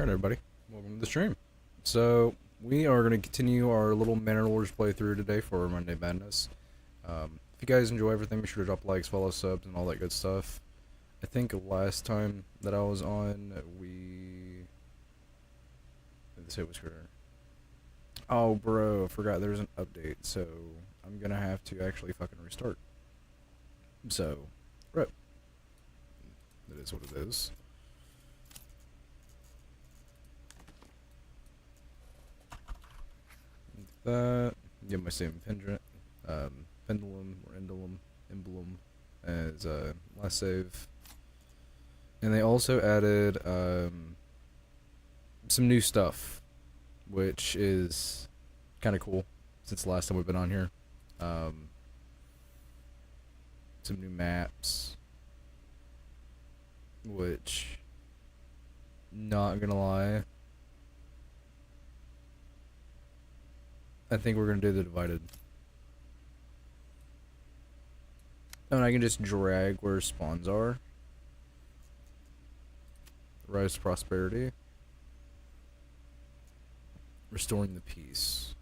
Alright everybody, welcome to the stream. So, we are going to continue our little Manor playthrough today for Monday Madness. If you guys enjoy everything, be sure to drop likes, follow, subs, and all that good stuff. I think last time that I was on, Let's see what's here. Oh bro, I forgot there's an update, so I'm gonna have to actually fucking restart. So, rip. That is what it is. That, get my same pendulum or emblem as last save. And they also added some new stuff, which is kind of cool since the last time we've been on here. Some new maps, which, not gonna lie, I think we're gonna do the divided. And I can just drag where spawns are. Rise to prosperity. Restoring the peace.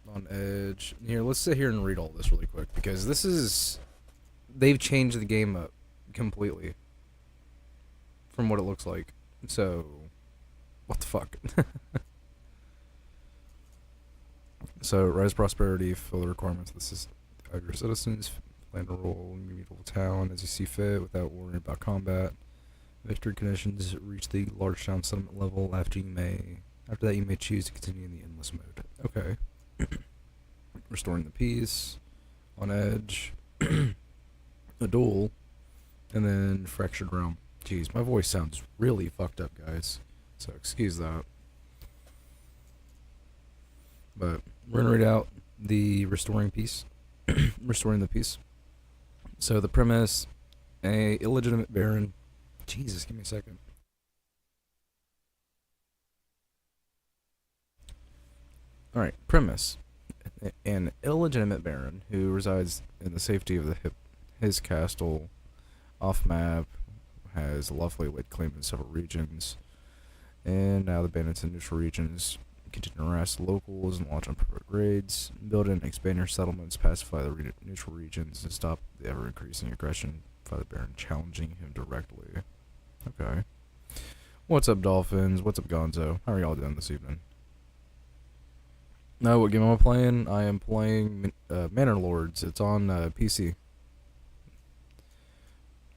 On edge. Here, let's sit here and read all this really quick, because this is... they've changed the game up completely from what it looks like. So, what the fuck? So, rise prosperity, fill the requirements. This is your citizens, land a role in your medieval town as you see fit without worrying about combat. Victory conditions reach the large town settlement level. After that you may choose to continue in the endless mode. Okay. Restoring the peace, on edge, a duel, and then fractured realm. Jeez, my voice sounds really fucked up, guys, so excuse that. But we're gonna read out the restoring peace. Restoring the peace. So the premise: a illegitimate baron. Jesus, give me a second. Alright, premise. An illegitimate baron who resides in the safety of his castle off-map has lawfully laid claim in several regions, and now the bandits in neutral regions continue to harass locals and launch unprovoked raids, build and expand your settlements, pacify the neutral regions, and stop the ever-increasing aggression by the baron, challenging him directly. Okay. What's up, Dolphins? What's up, Gonzo? How are y'all doing this evening? No, what game am I playing? I am playing Manor Lords. It's on PC.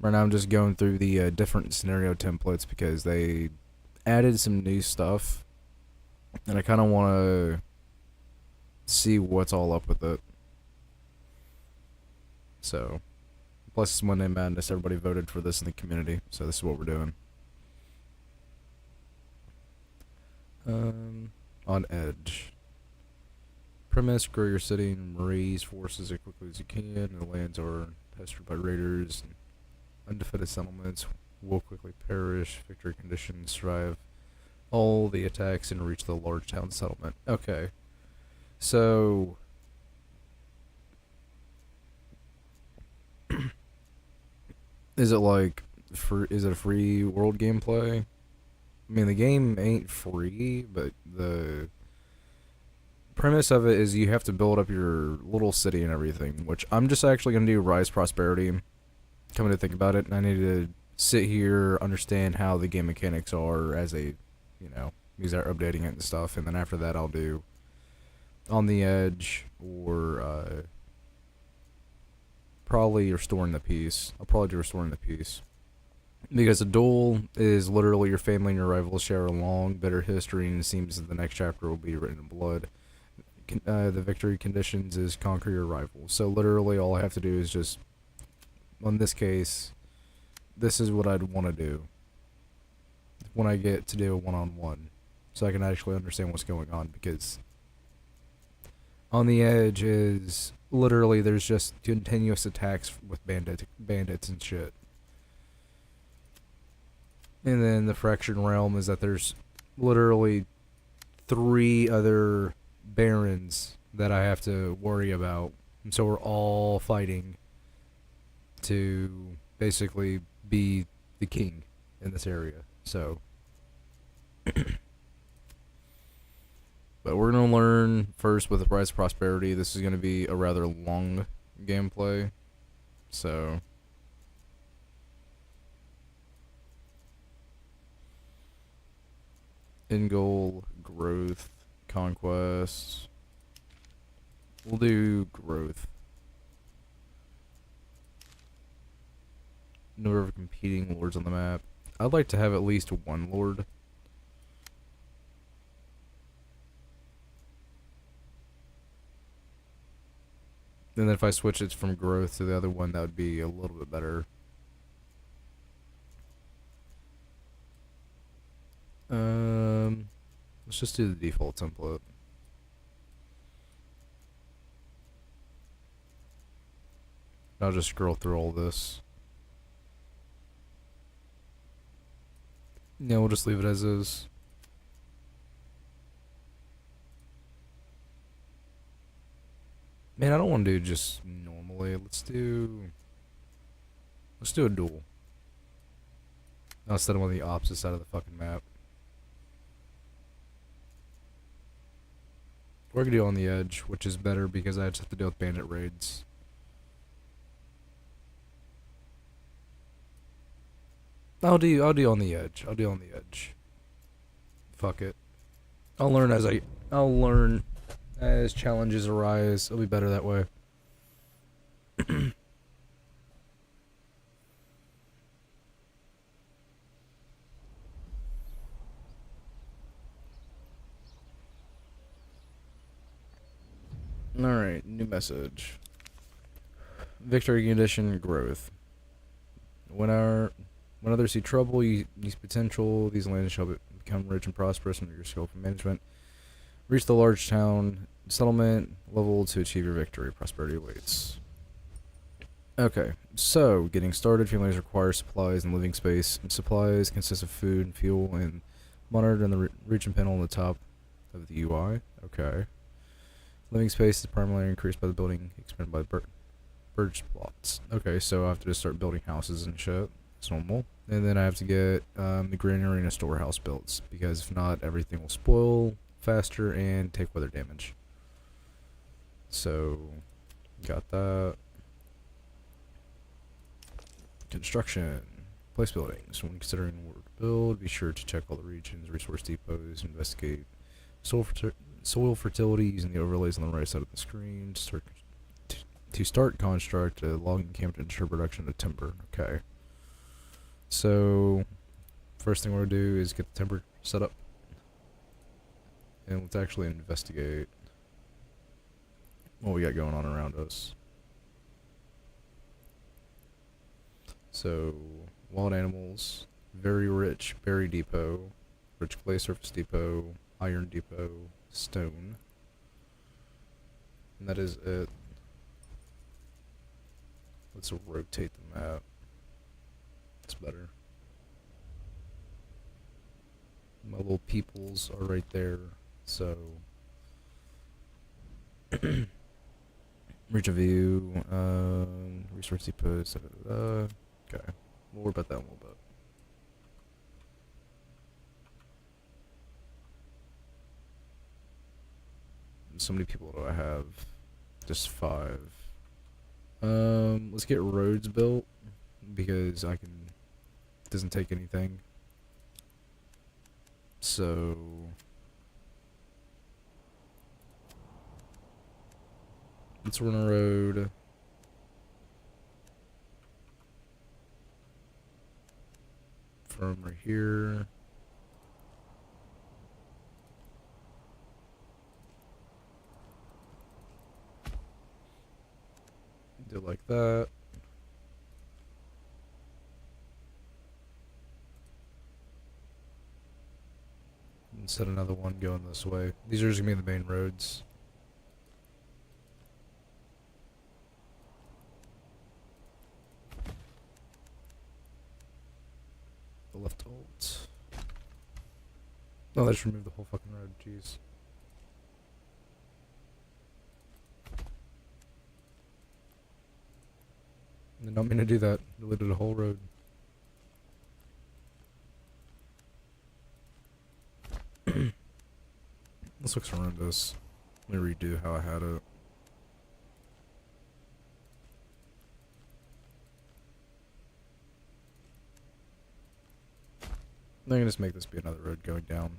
Right now I'm just going through the different scenario templates because they added some new stuff, and I kind of want to see what's all up with it. So, plus it's Monday Madness. Everybody voted for this in the community, so this is what we're doing. On edge. Premise: grow your city and raise forces as quickly as you can. The lands are pestered by raiders. Undefended settlements will quickly perish. Victory conditions: survive all the attacks and reach the large town settlement. Okay. So... is it like... is it a free world gameplay? I mean, the game ain't free, but the premise of it is you have to build up your little city and everything, which I'm just actually going to do Rise Prosperity, coming to think about it, and I need to sit here, understand how the game mechanics are as a, because they're updating it and stuff, and then after that I'll do On the Edge, or probably Restoring the Peace. I'll probably do Restoring the Peace. Because a duel is literally your family and your rivals share a long, bitter history, and it seems that the next chapter will be written in blood. The victory conditions is conquer your rival. So literally all I have to do is just, in this case, this is what I'd want to do when I get to do a one-on-one, so I can actually understand what's going on, because On the Edge is literally there's just continuous attacks with bandits and shit. And then the Fractured Realm is that there's literally 3 other barons that I have to worry about. And so we're all fighting to basically be the king in this area. So, but we're gonna learn first with Rise of Prosperity. This is gonna be a rather long gameplay, so. End goal, growth, conquest. We'll do growth. Number of competing lords on the map. I'd like to have at least one lord. And then if I switch it from growth to the other one, that would be a little bit better. Let's just do the default template. I'll just scroll through all this. Yeah, we'll just leave it as is. Man, I don't want to do just normally. Let's do a duel. I'll set them on the opposite side of the fucking map. Or I could do on the edge, which is better because I just have to deal with bandit raids. I'll do on the edge. I'll do on the edge. Fuck it. I'll learn as challenges arise. It'll be better that way. Alright, new message. Victory condition growth. When others see trouble, you use potential. These lands shall become rich and prosperous under your skillful management. Reach the large town settlement level to achieve your victory. Prosperity awaits. Okay, so getting started. Families require supplies and living space. And supplies consist of food and fuel and monitored in the region panel on the top of the UI. Okay. Living space is primarily increased by the building expanded by the birch plots. Okay, so I have to just start building houses and shit. It's normal. And then I have to get the granary and a storehouse built, because if not, everything will spoil faster and take weather damage. So, got that. Construction. Place buildings. When considering where to build, be sure to check all the regions, resource depots, investigate soil fertility using the overlays on the right side of the screen. To start construct a logging camp to ensure production of timber. Okay. So, first thing we're going to do is get the timber set up. And let's actually investigate what we got going on around us. So, wild animals, very rich berry depot, rich clay surface depot, iron depot, stone. And that is it. Let's rotate the map. It's better. My little peoples are right there, so reach a view, resource depots, okay. We'll worry about that in a little bit. So many people do I have? Just 5. Let's get roads built because it doesn't take anything. So let's run a road. From right here. Do it like that. And set another one going this way. These are just gonna be the main roads. The left alt. Oh, let's remove the whole fucking road. Jeez. Did not mean to do that. Deleted a whole road. This looks horrendous. Let me redo how I had it. I'm gonna just make this be another road going down.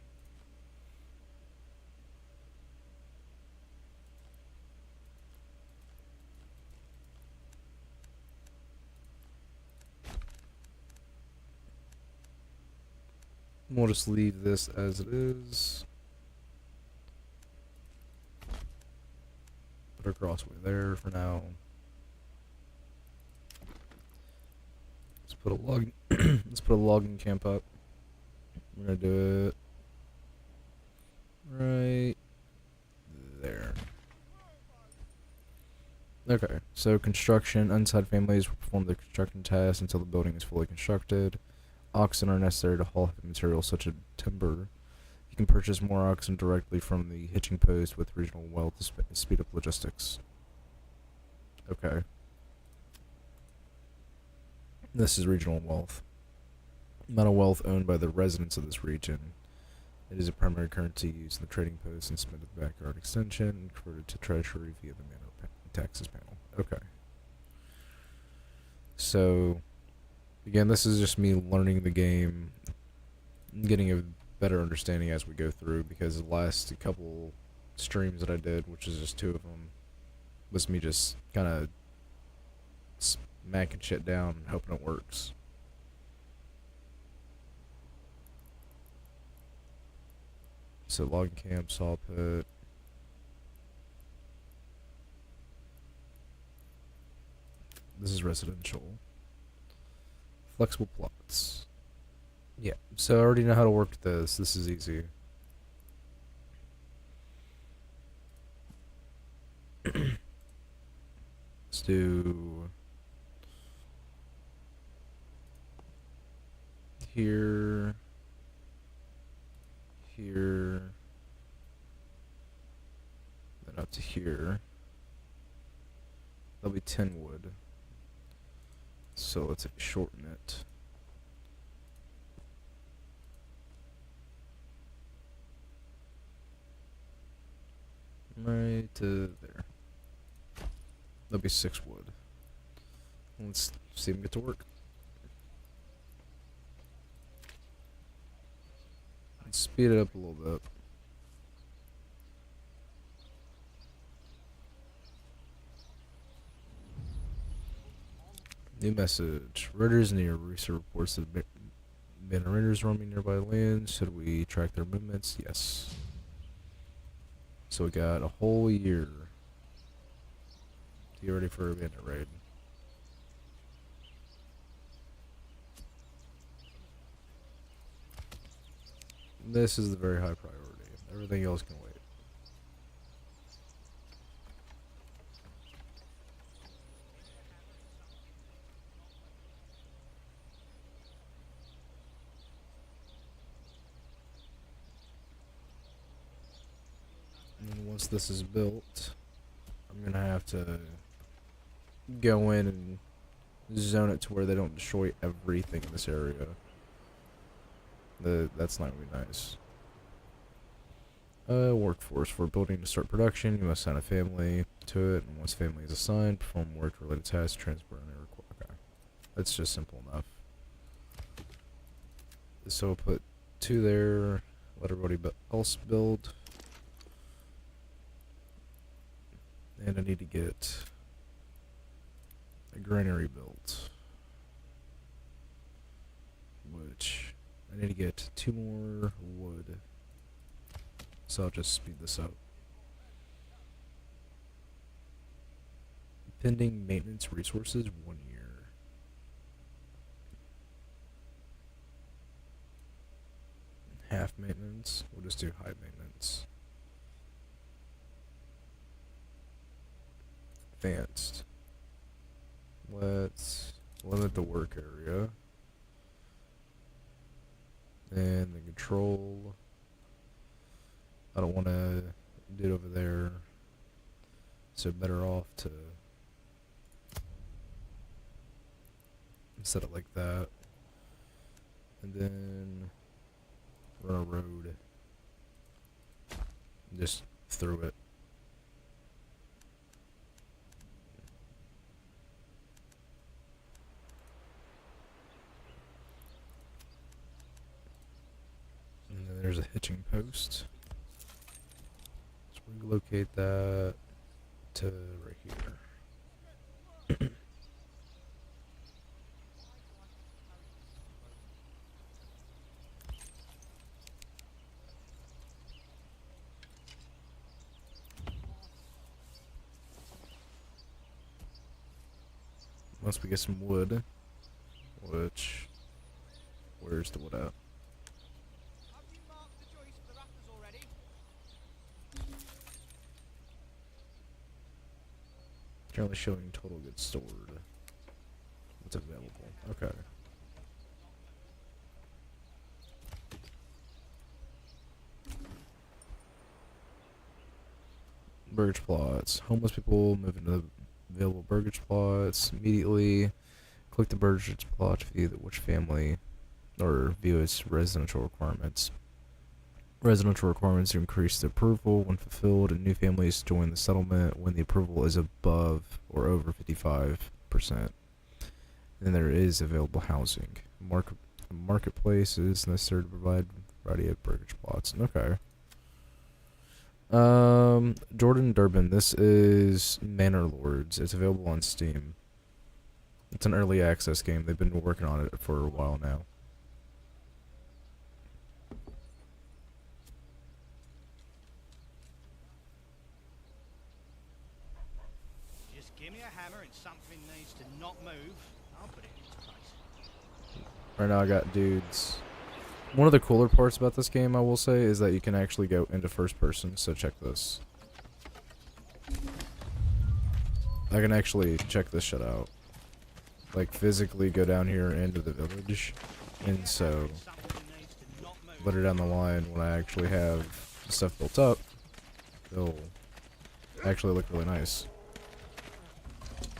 We'll just leave this as it is. Put our crossway there for now. Let's put a log. Let's put a logging camp up. We're gonna do it right there. Okay, so construction. Untied families will perform the construction tasks until the building is fully constructed. Oxen are necessary to haul heavy materials such as timber. You can purchase more oxen directly from the hitching post with regional wealth to speed up logistics. Okay. This is regional wealth. Amount of wealth owned by the residents of this region. It is a primary currency used in the trading post and spent at the backyard extension and converted to treasury via the Manor taxes panel. Okay. So, again, this is just me learning the game, getting a better understanding as we go through, because the last couple streams that I did, which is just 2 of them, was me just kind of smacking shit down and hoping it works. So log camp, saw pit. This is residential. Flexible plots. Yeah, so I already know how to work this. This is easy. Let's do here, here, then up to here. That'll be 10 wood. So let's shorten it. Right to there. That'll be 6 wood. Let's see them get to work. Let's speed it up a little bit. New message. Raiders near. Research reports that Manor raiders roaming nearby lands. Should we track their movements? Yes. So we got a whole year to get ready for a bandit raid. This is the very high priority. Everything else can wait. And once this is built, I'm gonna have to go in and zone it to where they don't destroy everything in this area. That's not gonna be nice. Workforce. For a building to start production, you must assign a family to it, and once family is assigned, perform work-related tasks, transport, and okay. That's just simple enough. So we'll put 2 there, let everybody else build. And I need to get a granary built, which I need to get 2 more wood. So I'll just speed this up. Pending maintenance resources, 1 year. Half maintenance, we'll just do high maintenance. Advanced. Let's limit the work area. And the control. I don't want to do it over there. So better off to Set it like that. And then run a road just through it. And then there's a hitching post. So relocate that to right here. Once we get some wood, which, where's the wood at? Have you marked the joist for the rafters already? Currently showing total goods stored. What's available? Okay. Burgage plots. Homeless people move into the available burgage plots immediately. Click the burgage plot to view which family or view its residential requirements. Residential requirements increase the approval when fulfilled, and new families join the settlement when the approval is above or over 55%. Then there is available housing. Marketplace is necessary to provide a variety of burgage plots. Okay. Jordan Durbin. This is Manor Lords. It's available on Steam. It's an early access game. They've been working on it for a while now. Just give me a hammer and something needs to not move. I'll put it in its place. Right now I got dudes. One of the cooler parts about this game, I will say, is that you can actually go into first person, so check this. I can actually check this shit out. Like, physically go down here into the village, and so later down the line, when I actually have the stuff built up, it'll actually look really nice.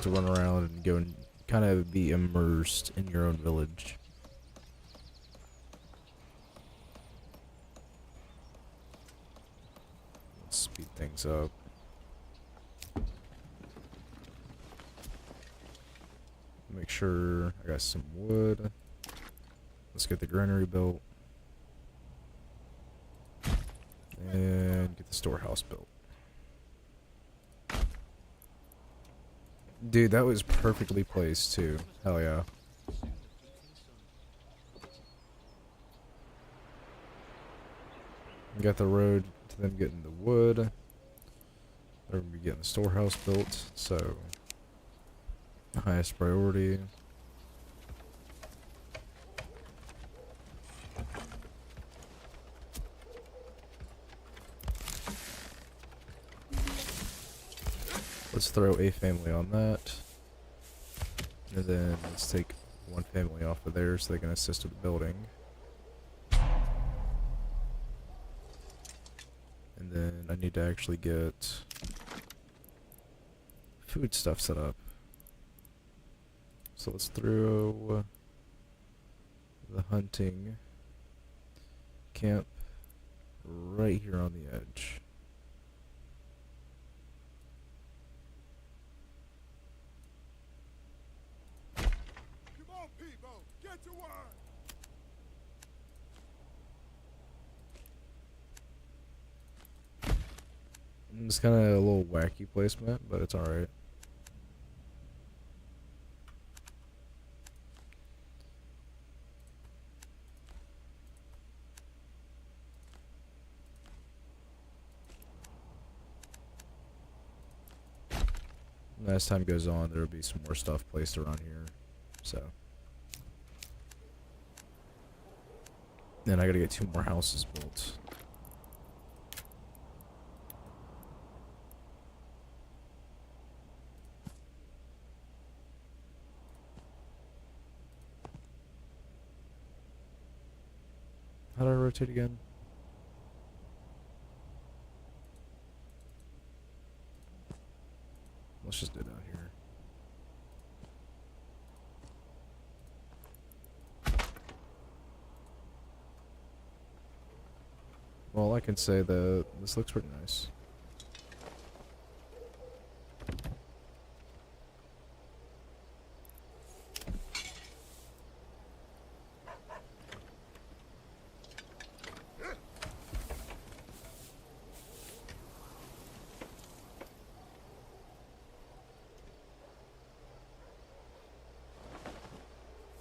To run around and go and kind of be immersed in your own village. Let's speed things up. Make sure I got some wood. Let's get the granary built. And get the storehouse built. Dude, that was perfectly placed too. Hell yeah. Got the road to them getting the wood. They're gonna be getting the storehouse built, so highest priority. Let's throw a family on that. And then let's take one family off of there so they can assist with the building. And then I need to actually get food stuff set up. So let's throw the hunting camp right here on the edge. Get to work! It's kind of a little wacky placement, but it's alright. As time goes on, there will be some more stuff placed around here, so. Then I gotta get 2 more houses built. How do I rotate again? Let's just do it down here. Well, I can say that this looks pretty nice.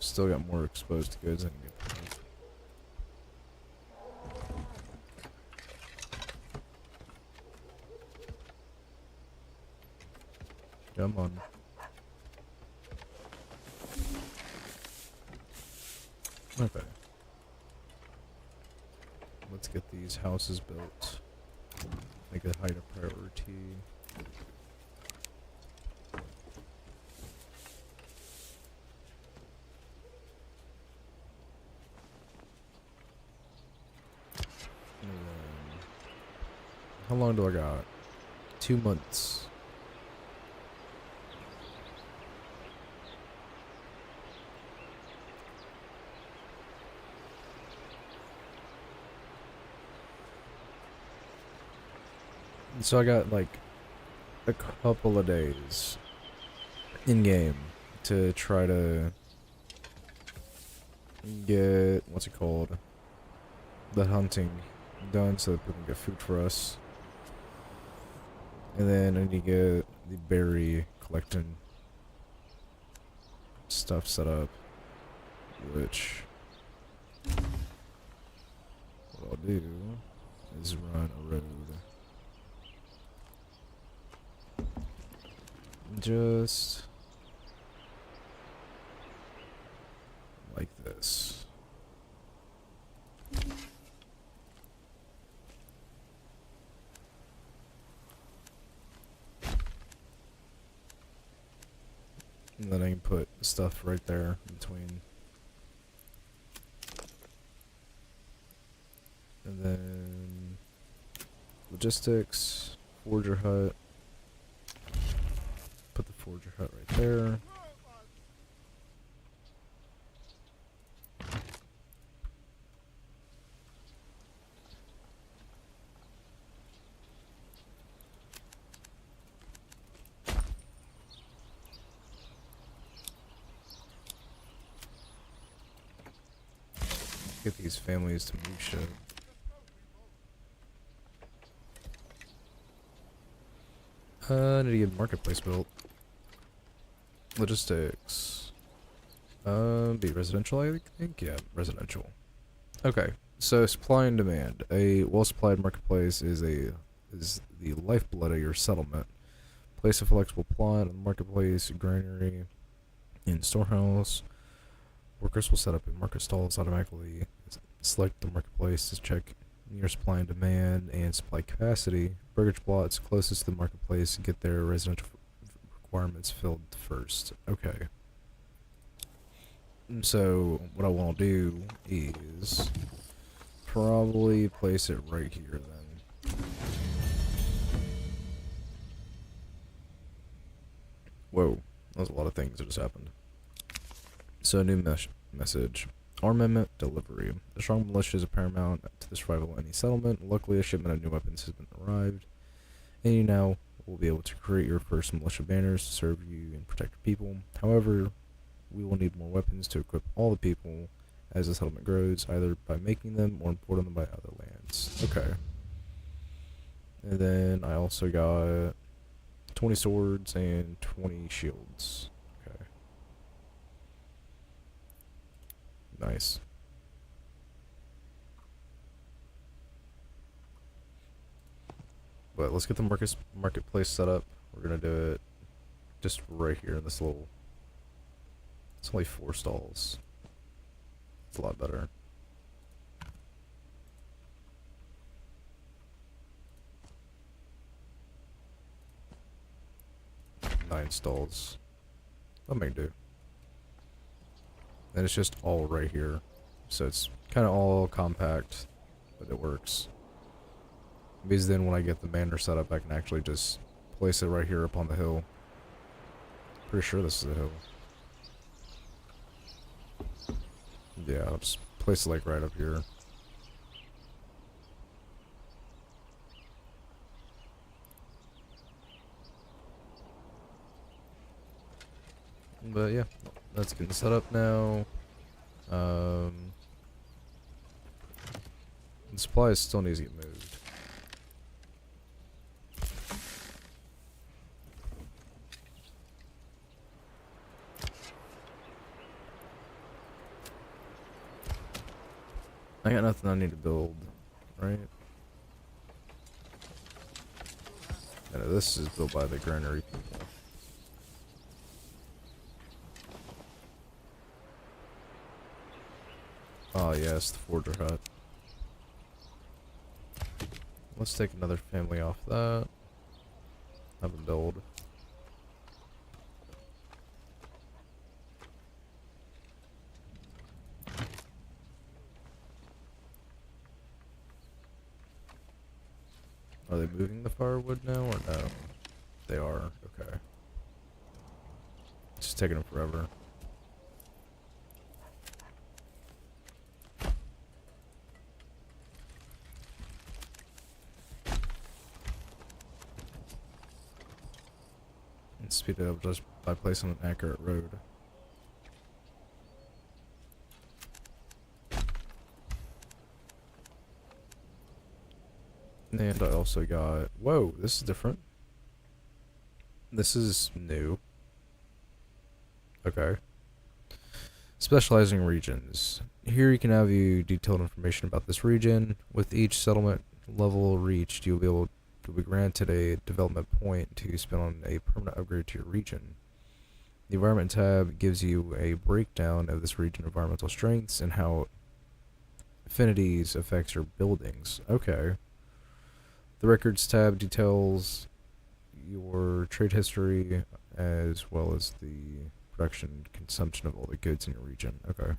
Still got more exposed goods I can get rid of. Come on. Okay. Let's get these houses built. Make it higher priority. And then, how long do I got? 2 months. So I got like a couple of days in game to try to get what's it called, the hunting done so that we can get food for us. And then I need to get the berry collecting stuff set up, which what I'll do is run a road just like this. And then I can put stuff right there in between. And then logistics, forger hut. Put the forger hut right there. Get these families to move shit. I need to get marketplace built. Logistics. Be residential, I think? Yeah, residential. Okay, so supply and demand. A well-supplied marketplace is the lifeblood of your settlement. Place a flexible plot on the marketplace, granary, and storehouse. Workers will set up in market stalls automatically. Select the marketplace to check your supply and demand and supply capacity. Burgage plots closest to the marketplace get their residential requirements filled first. Okay. So what I want to do is probably place it right here then. Whoa, that was a lot of things that just happened. So new message. Armament delivery. The strong militia is paramount to the survival of any settlement. Luckily, a shipment of new weapons has been arrived, and you now will be able to create your first militia banners to serve you and protect your people. However, we will need more weapons to equip all the people as the settlement grows, either by making them or importing them by other lands. Okay. And then I also got 20 swords and 20 shields. Okay. Nice. But let's get the marketplace set up. We're gonna do it just right here in this little. It's only 4 stalls. It's a lot better. Nine stalls. That may do. And it's just all right here. So it's kind of all compact, but it works. Because then when I get the manor set up, I can actually just place it right here up on the hill. Pretty sure this is the hill. Yeah, I'll just place it like right up here. But yeah, that's getting set up now. The supplies still needs to get moved. I got nothing I need to build, right? No, this is built by the granary people. Oh yes, the forger hut. Let's take another family off that. Have them build. Are they moving the firewood now or no? They are. Okay. It's just taking them forever. And speed it up just by placing an accurate road. And I also got... Whoa, this is different. This is new. Okay. Specializing regions. Here you can have detailed information about this region. With each settlement level reached, you'll be able to be granted a development point to spend on a permanent upgrade to your region. The Environment tab gives you a breakdown of this region's environmental strengths and how affinities affects your buildings. Okay. The Records tab details your trade history as well as the production and consumption of all the goods in your region. Okay.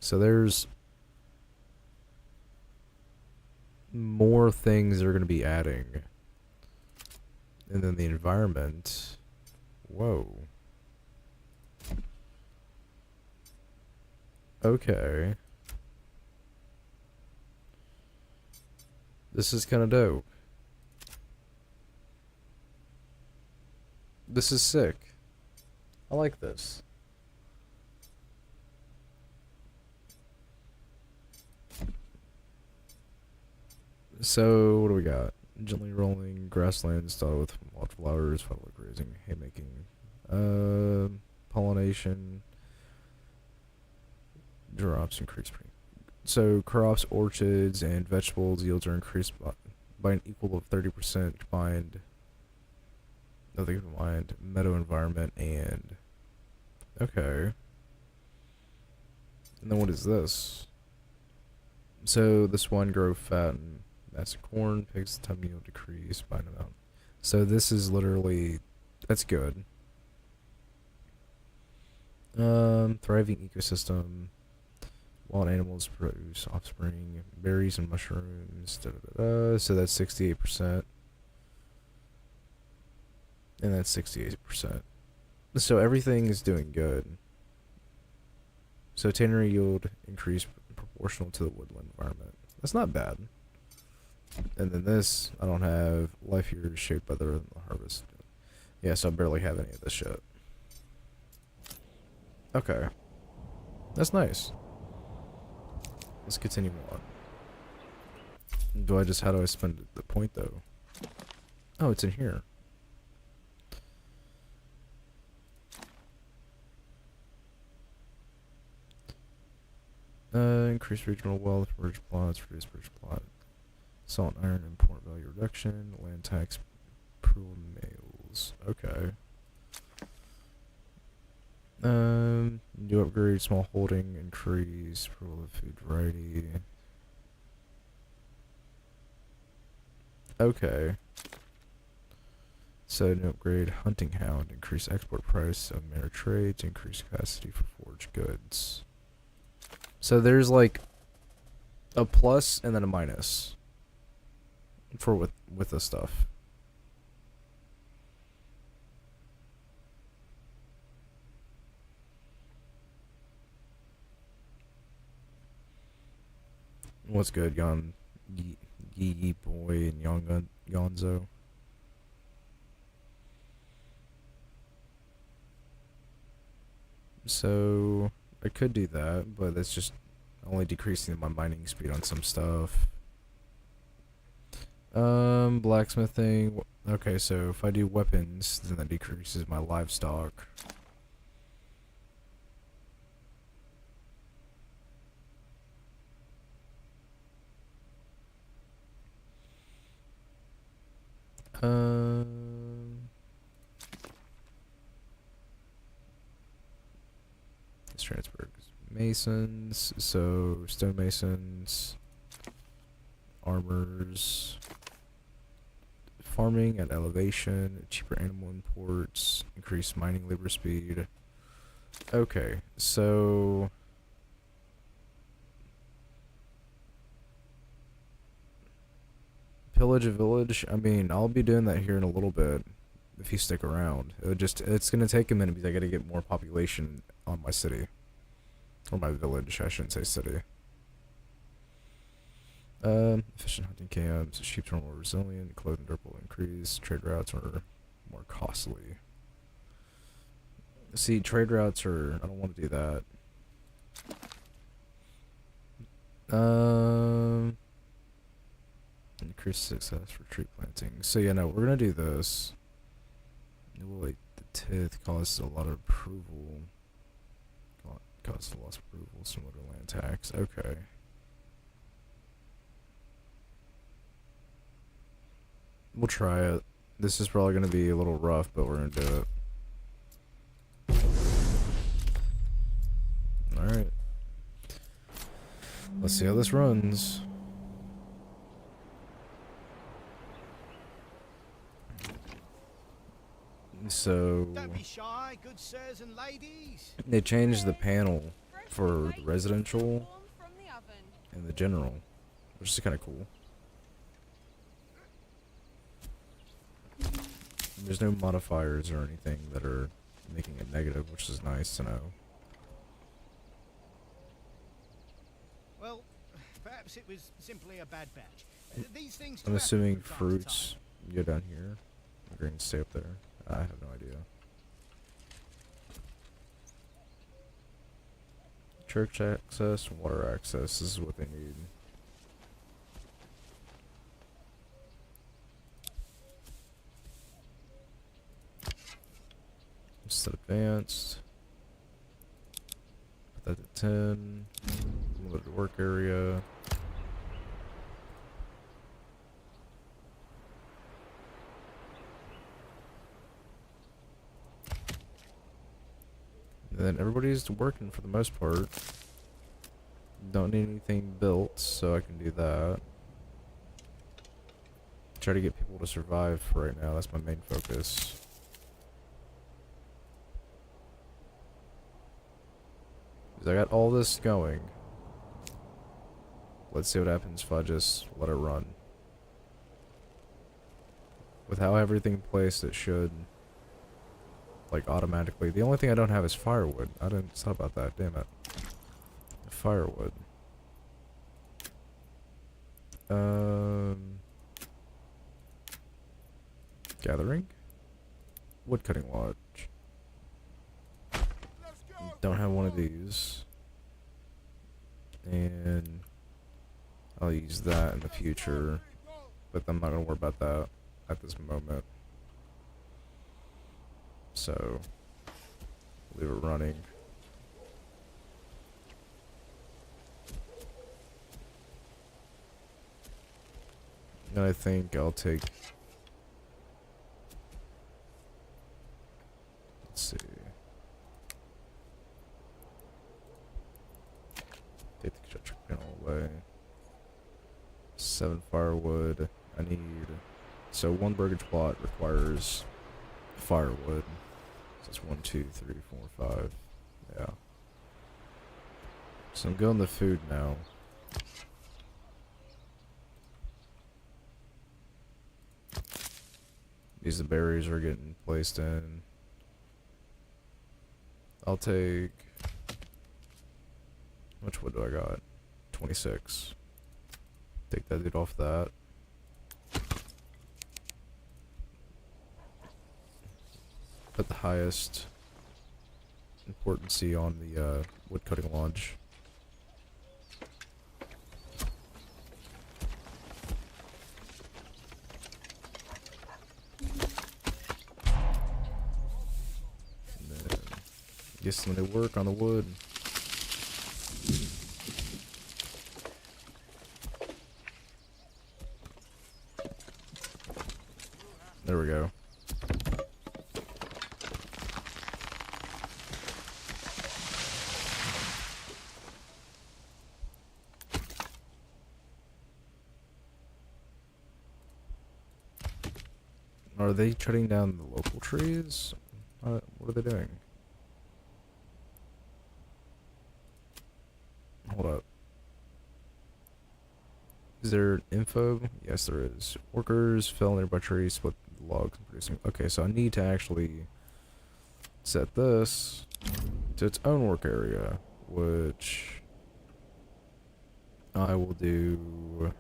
So there's more things they're going to be adding. And then the environment. Whoa. Okay. This is kind of dope. This is sick. I like this. So, what do we got? Gently rolling grasslands dotted with wildflowers, public grazing, haymaking, pollination, drops, increased. So, crops, orchards, and vegetables yields are increased by an equal of 30% combined. Nothing combined. Meadow environment and. Okay. And then what is this? So, this one grow fat and that's corn, pigs, the time yield decrease by an amount. So, this is literally. That's good. Thriving ecosystem. Wild animals produce offspring, berries and mushrooms. So that's 68%. And that's 68%. So everything is doing good. So tannery yield increase proportional to the woodland environment. That's not bad. And then this, I don't have life years shaped by the harvest. Yeah, so I barely have any of this shit. Okay. That's nice. Let's continue on. How do I spend the point though? Oh, it's in here. Increase regional wealth, bridge plots, reduce bridge plot. Salt and iron import value reduction, land tax approval mails. Okay. New upgrade, small holding, increase approval of food variety. Okay. So new upgrade, hunting hound, increase export price of Manor trades, increase capacity for forged goods. So there's like a plus and then a minus for with this stuff. What's good, Yi Boy and Yonzo? So I could do that, but that's just only decreasing my mining speed on some stuff. Blacksmithing. Okay, so if I do weapons, then that decreases my livestock. Let's transfer masons. So stonemasons, armors, farming at elevation, cheaper animal imports, increased mining labor speed. Okay, so pillage a village. I mean, I'll be doing that here in a little bit if you stick around. It's gonna take a minute because I gotta get more population on my city. Or my village, I shouldn't say city. Efficient hunting camps, sheep are more resilient, clothing durable increase, trade routes are more costly. See, trade routes are, I don't want to do that. Increase success for tree planting. So yeah, no, we're gonna do this. Wait, the tithe causes a lot of approval. Causes a loss of approval, similar to land tax. Okay. We'll try it. This is probably gonna be a little rough, but we're gonna do it. Alright. Let's see how this runs. So Don't be shy, good sirs and ladies. they changed the panel for the residential and the general, which is kind of cool. There's no modifiers or anything that are making it negative, which is nice to know. Well, perhaps it was simply a bad batch. These things I'm do assuming happen from time to fruits go down here. The greens stay up there. I have no idea. Church access, water access. This is what they need. Set advanced. Put that to 10. Limited work area. And then everybody's working for the most part. Don't need anything built, so I can do that. Try to get people to survive for right now. That's my main focus. Because I got all this going. Let's see what happens if I just let it run. With how everything placed, it should, like, automatically. The only thing I don't have is firewood. I didn't thought about that. Damn it. Firewood. Gathering. Woodcutting lodge. Don't have one of these. And I'll use that in the future. But I'm not gonna worry about that at this moment. So leave it running. And I think I'll take, let's see. Take the construction panel away. 7 firewood. I need, so 1 burgage plot requires firewood. So that's 1, 2, 3, 4, 5. Yeah. So I'm going to food now. These the berries are getting placed in. I'll take, how much wood do I got? 26. Take that dude off that. Put the highest importance on the woodcutting lodge. And then get some new work on the wood. There we go. Are they cutting down the local trees? What are they doing? Hold up. Is there info? Yes, there is. Workers fell nearby trees, split logs, and producing. Okay, so I need to actually set this to its own work area, which I will do.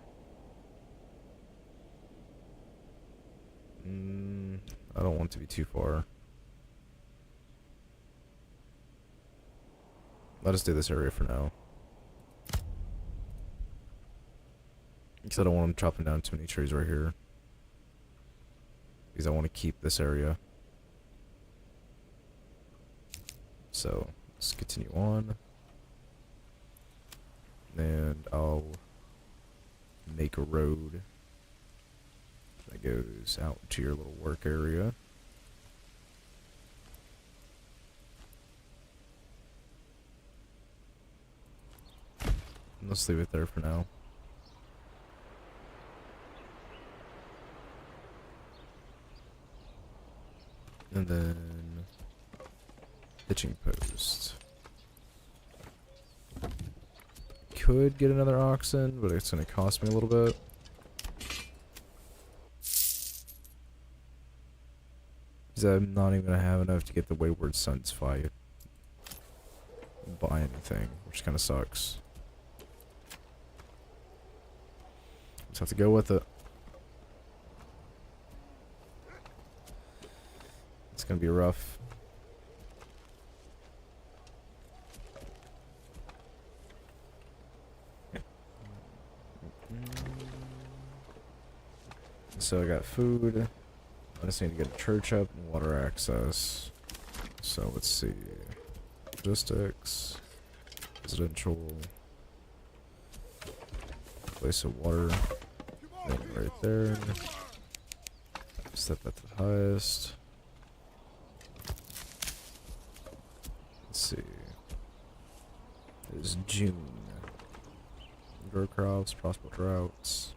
I don't want to be too far. Let us do this area for now. Because I don't want them chopping down too many trees right here. Because I want to keep this area. So, let's continue on. And I'll make a road that goes out to your little work area. And let's leave it there for now. And then hitching post. Could get another oxen, but it's gonna cost me a little bit. Because I'm not even gonna have enough to get the Wayward Sons fight. Buy anything, which kinda sucks. Just have to go with it. It's gonna be rough. So I got food. I just need to get a church up and water access. So let's see. Logistics. Residential. Place of water. Thing right there. Set that to the highest. Let's see. It's June. Grow crops, prosper droughts.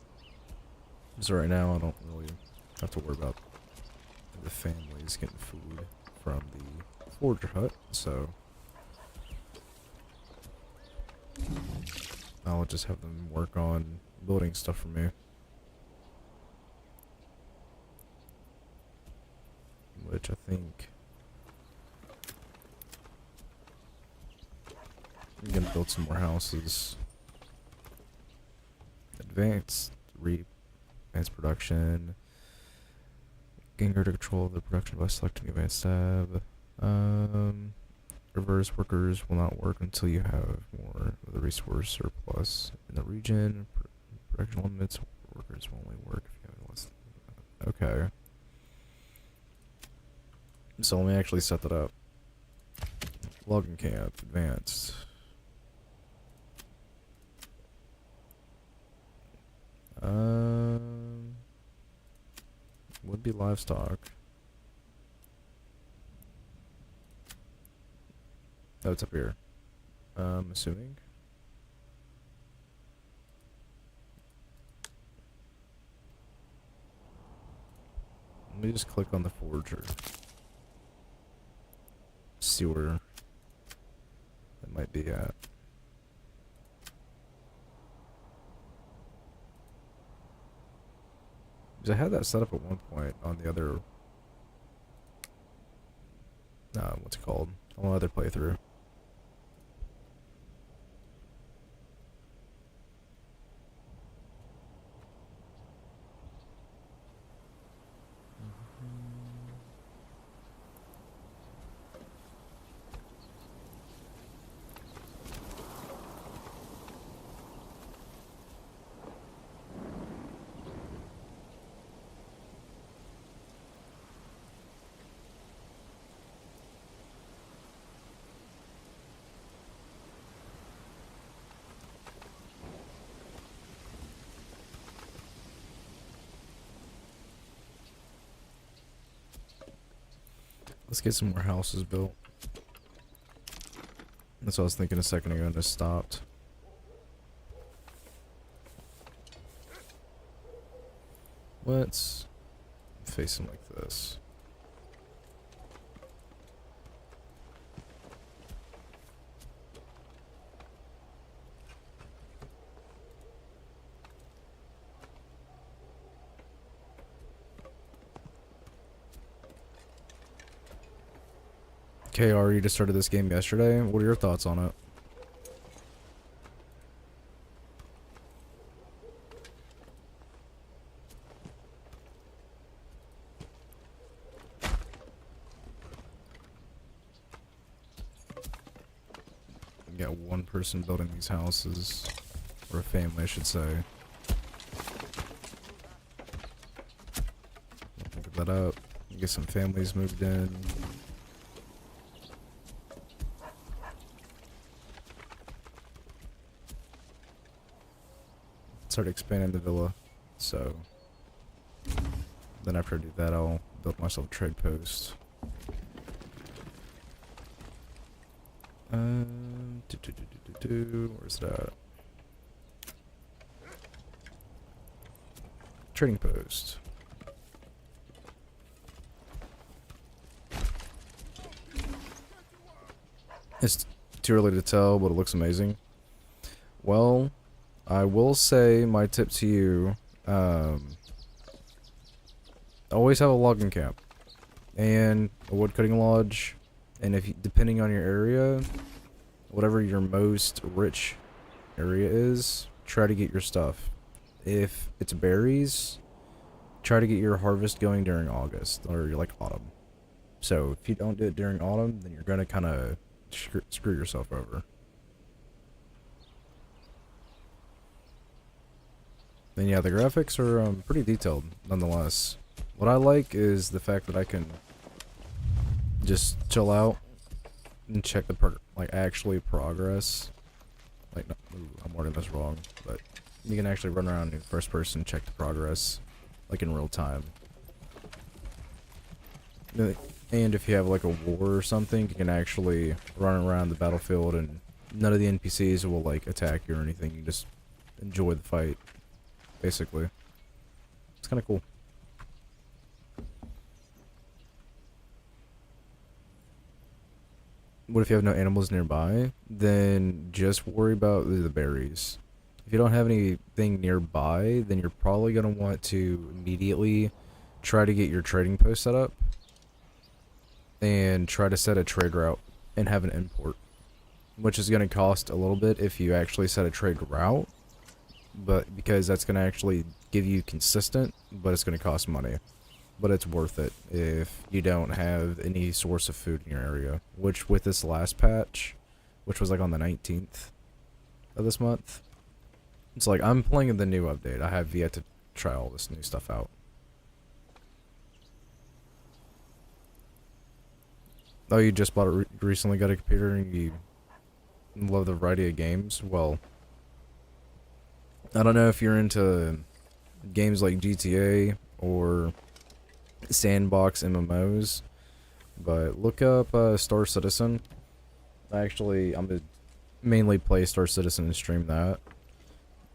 So right now I don't really have to worry about the families getting food from the forager hut, so I'll just have them work on building stuff for me. Which I think I'm gonna build some more houses. Advanced production. Gain greater control of the production by selecting advanced tab. Reverse workers will not work until you have more of the resource surplus in the region. Production limits. Workers will only work if you have less. Okay. So let me actually set that up. Logging camp, advanced. Would be livestock. Oh, it's up here. Assuming. Let me just click on the forager. See where that might be at. Because I had that set up at one point on the other, what's it called? On my other playthrough. Let's get some more houses built. That's what I was thinking a second ago and just stopped. Let's face them like this. KR, you just started this game yesterday. What are your thoughts on it? We got one person building these houses, or a family, I should say. Pick that up. Get some families moved in. Start expanding the villa. So then after I do that, I'll build myself a trade post. Where's that? Trading post. It's too early to tell, but it looks amazing. Well, I will say my tip to you, always have a logging camp and a wood cutting lodge, and if you, depending on your area, whatever your most rich area is, try to get your stuff. If it's berries, try to get your harvest going during August or like autumn. So if you don't do it during autumn, then you're gonna kind of screw yourself over. And yeah, the graphics are pretty detailed, nonetheless. What I like is the fact that I can just chill out and check the actually progress. Like, no, ooh, I'm wording this wrong, but you can actually run around in first person, check the progress, like in real time. And if you have like a war or something, you can actually run around the battlefield and none of the NPCs will like attack you or anything. You just enjoy the fight. Basically, it's kind of cool. What if you have no animals nearby? Then just worry about the berries. If you don't have anything nearby, then you're probably going to want to immediately try to get your trading post set up and try to set a trade route and have an import, which is going to cost a little bit if you actually set a trade route. But because that's going to actually give you consistent, but it's going to cost money. But it's worth it if you don't have any source of food in your area. Which with this last patch, which was like on the 19th of this month, it's like I'm playing the new update. I have yet to try all this new stuff out. Oh, you just bought it recently, got a computer, and you love the variety of games? Well, I don't know if you're into games like GTA or sandbox MMOs, but look up Star Citizen. Actually, I'm gonna mainly play Star Citizen and stream that.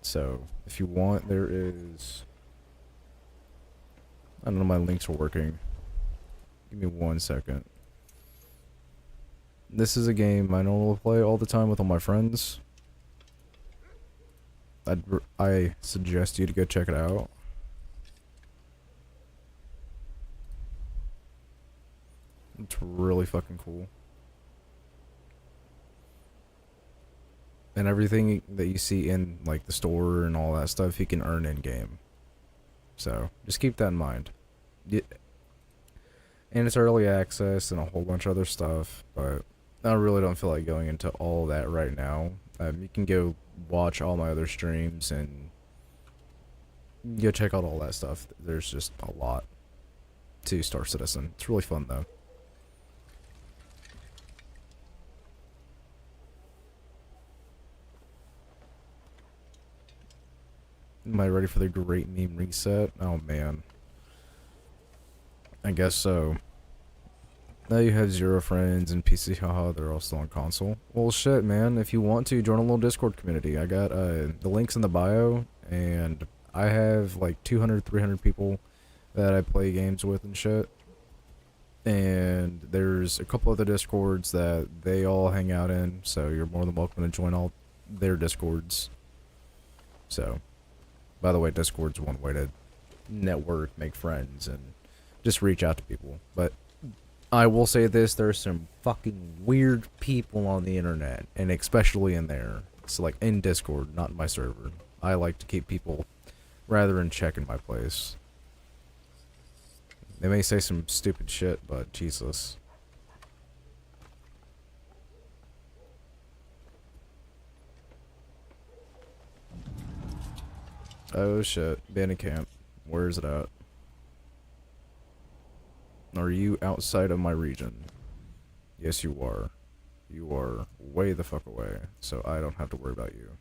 So, if you want, there is... I don't know, my links are working. Give me 1 second. This is a game I normally play all the time with all my friends. I suggest you to go check it out. It's really fucking cool. And everything that you see in like the store and all that stuff, you can earn in game. So just keep that in mind. And it's early access and a whole bunch of other stuff, but I really don't feel like going into all that right now. You can go watch all my other streams and go check out all that stuff. There's just a lot to Star Citizen. It's really fun though. Am I ready for the great meme reset? Oh man. I guess so. Now you have 0 friends and PC, haha, they're all still on console. Well, shit, man, if you want to, join a little Discord community. I got, the links in the bio, and I have, like, 200, 300 people that I play games with and shit. And there's a couple other Discords that they all hang out in, so you're more than welcome to join all their Discords. So, by the way, Discord's one way to network, make friends, and just reach out to people. But I will say this, there's some fucking weird people on the internet, and especially in there. It's like in Discord, not in my server. I like to keep people rather in check in my place. They may say some stupid shit, but Jesus. Oh shit, bandit camp. Where is it at? Are you outside of my region? Yes, you are. You are way the fuck away, so I don't have to worry about you.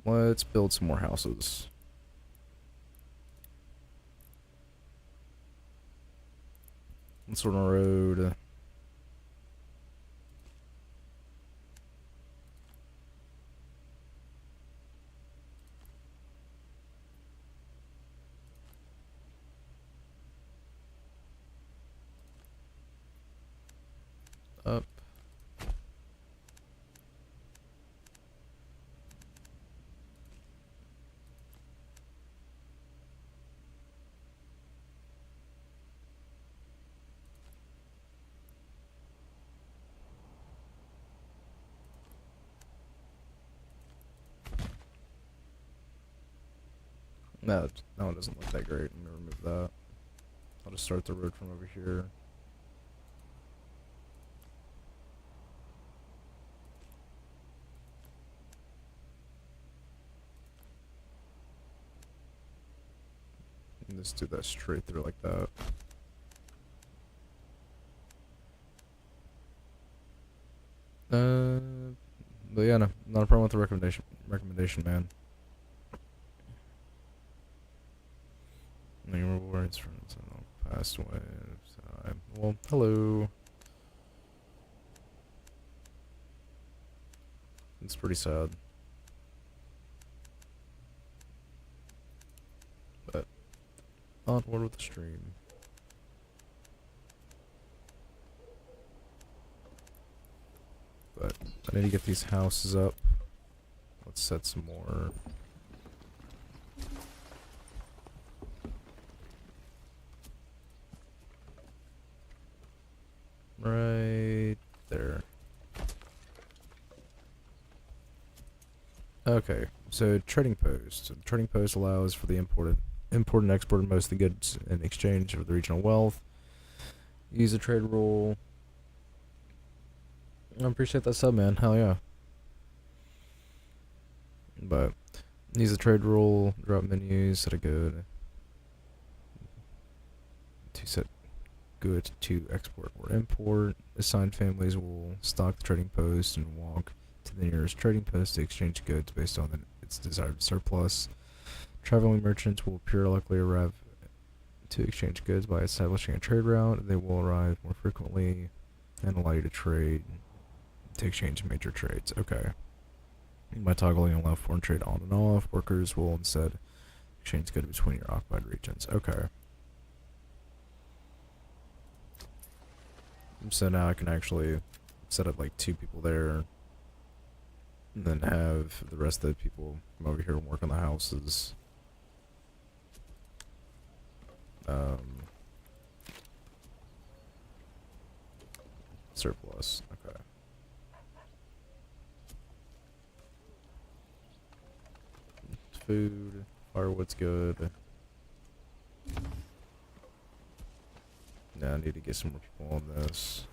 Let's build some more houses. Let's on a road. Up. No, no, it doesn't look that great. I'm gonna remove that. I'll just start the road from over here. And just do that straight through like that. But yeah, no, not a problem with the recommendation, man. Any rewards from past waves? Well, hello. It's pretty sad. But onward with the stream. But I need to get these houses up. Let's set some more. Right there. Okay, so trading post. Trading post allows for the import and export of most of the goods in exchange for the regional wealth. Use the trade rule. I appreciate that sub, man. Hell yeah. But use the trade rule, drop menus, set a good to set good to export or import. Assigned families will stock the trading post and walk to the nearest trading post to exchange goods based on its desired surplus. Traveling merchants will periodically arrive to exchange goods by establishing a trade route. They will arrive more frequently and allow you to trade to exchange major trades. Okay. By toggling allow foreign trade on and off, workers will instead exchange goods between your occupied regions. Okay. So now I can actually set up like 2 people there, and then have the rest of the people come over here and work on the houses. Surplus. Okay. Food, firewood's good. Now I need to get some more people on this.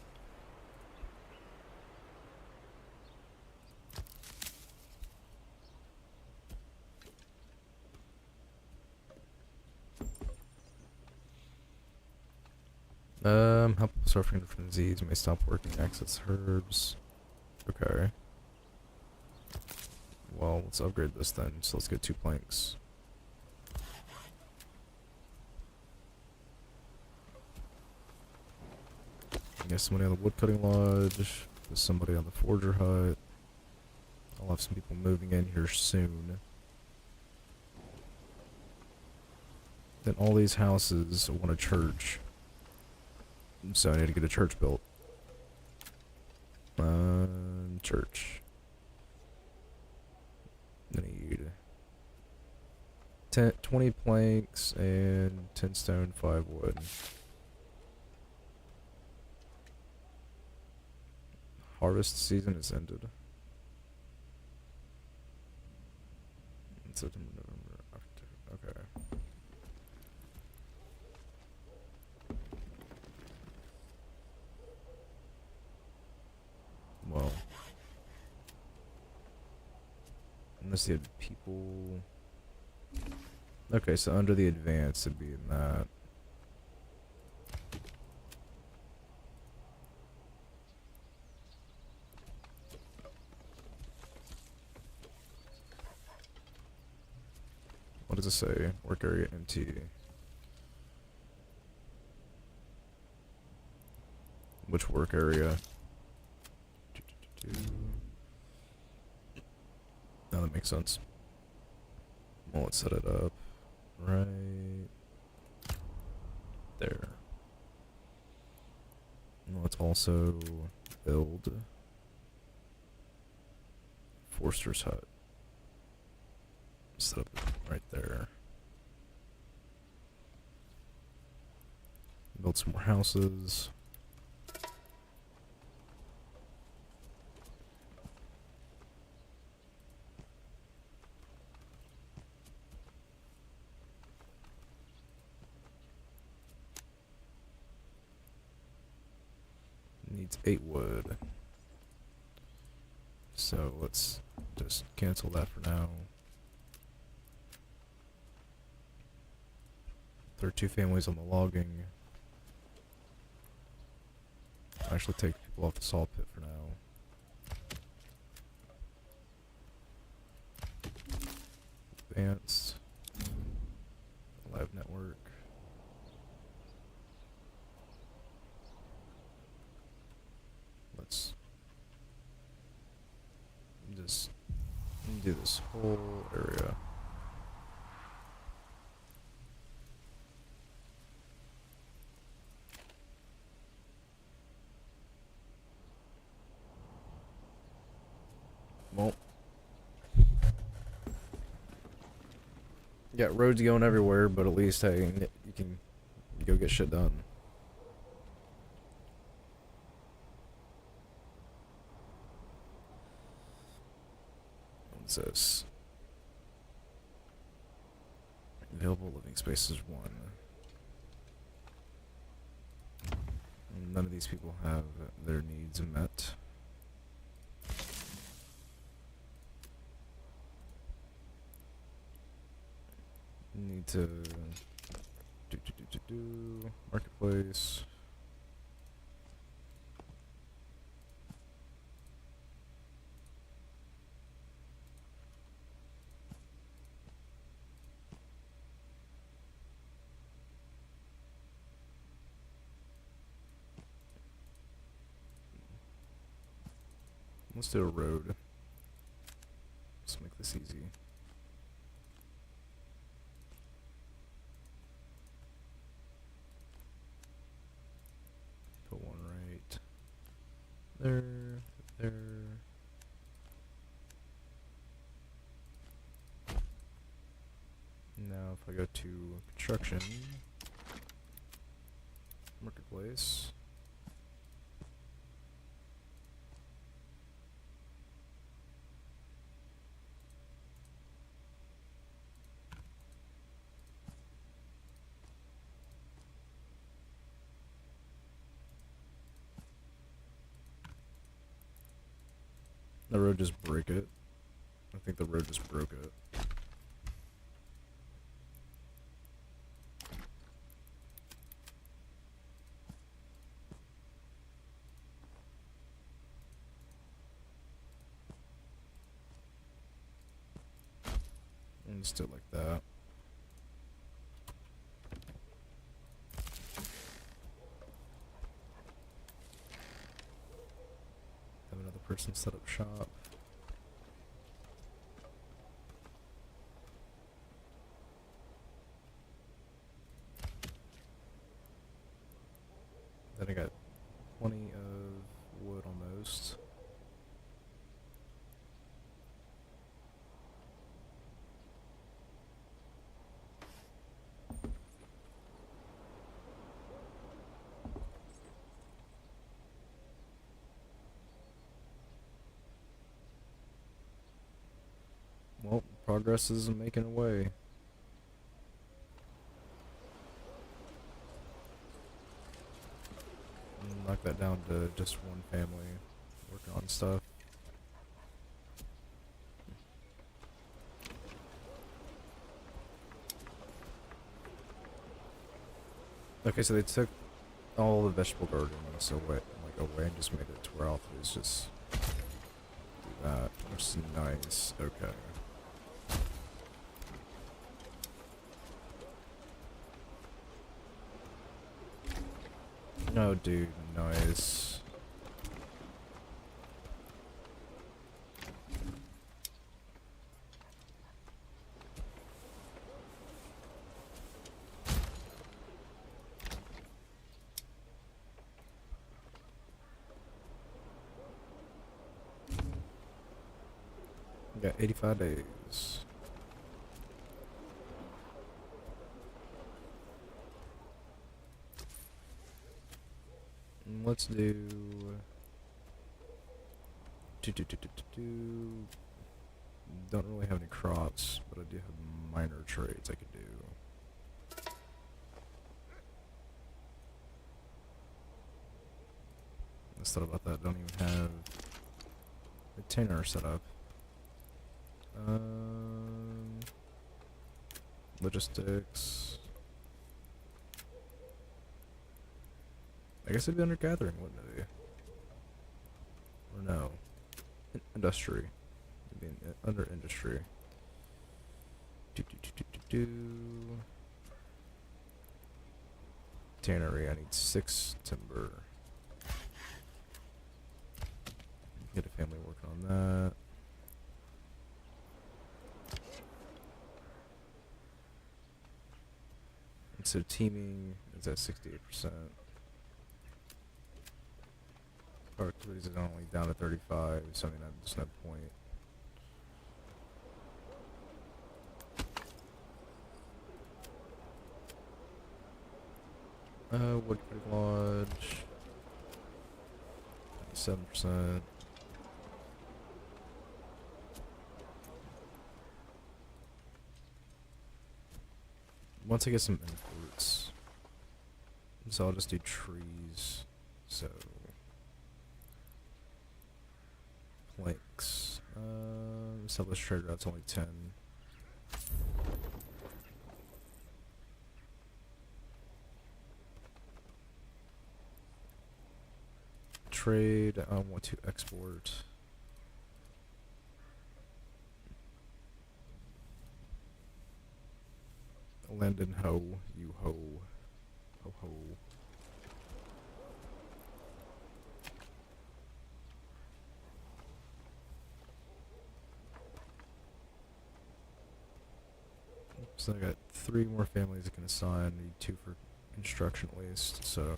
Help suffering from disease may stop working. Access herbs. Okay. well, let's upgrade this then. So let's get 2 planks. I guess somebody on the woodcutting lodge. There's somebody on the forger hut. I'll have some people moving in here soon. Then all these houses want a church. So I need to get a church built. Church. I need 20 planks and 10 stone, 5 wood. Harvest season is ended. September, November, October. Okay. Well, unless you had people. Okay, so under the advance, it'd be in that. What does it say? Work area empty. Which work area? Now that makes sense. Well, let's set it up right there. And let's also build Forster's hut. Set up right there. Build some more houses. Needs 8 wood. So let's just cancel that for now. There are 2 families on the logging. I'll actually take people off the saw pit for now. Advanced. Live network. Let's just do this whole area. Well, you got roads going everywhere, but at least, hey, you can go get shit done. What's this? Available living spaces 1. None of these people have their needs met. Need to do marketplace. Let's do a road. Let's make this easy. Put one right there, there. Now if I go to construction, marketplace. The road just broke it. I think the road just broke it. Just do it like that. Have another person set up shop. Then I got plenty of wood almost. Well, progress is making a way. Knock that down to just one family working on stuff. Okay, so they took all the vegetable gardens away, and just made it to where all is just do that, which is nice. Okay. No, dude, nice. We got 85 days. Let's do don't really have any crops, but I do have minor trades I could do. Let's thought about that. Don't even have a retainer set up. Logistics. I guess it'd be under gathering, wouldn't it be? Or no? Industry. It'd be under industry. Tannery, I need 6 timber. Get a family working on that. And so teaming is at 68%. Productivity is only down to 35, so I mean, there's no point. Wood Creek Lodge, 7%. Once I get some imports, so I'll just do trees. So planks. Established trade route's only 10. Trade, I want to export. Landon ho, you ho. Ho ho. So I got 3 more families I can assign, need 2 for construction at least, so.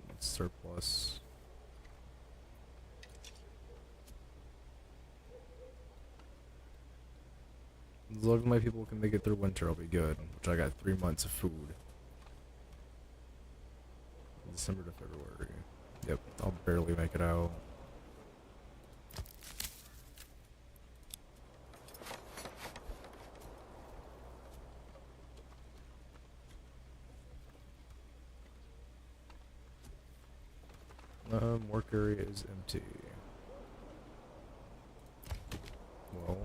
It's surplus. As long as my people can make it through winter, I'll be good. Which I got 3 months of food. December to February. Yep, I'll barely make it out. Work area is empty. Well,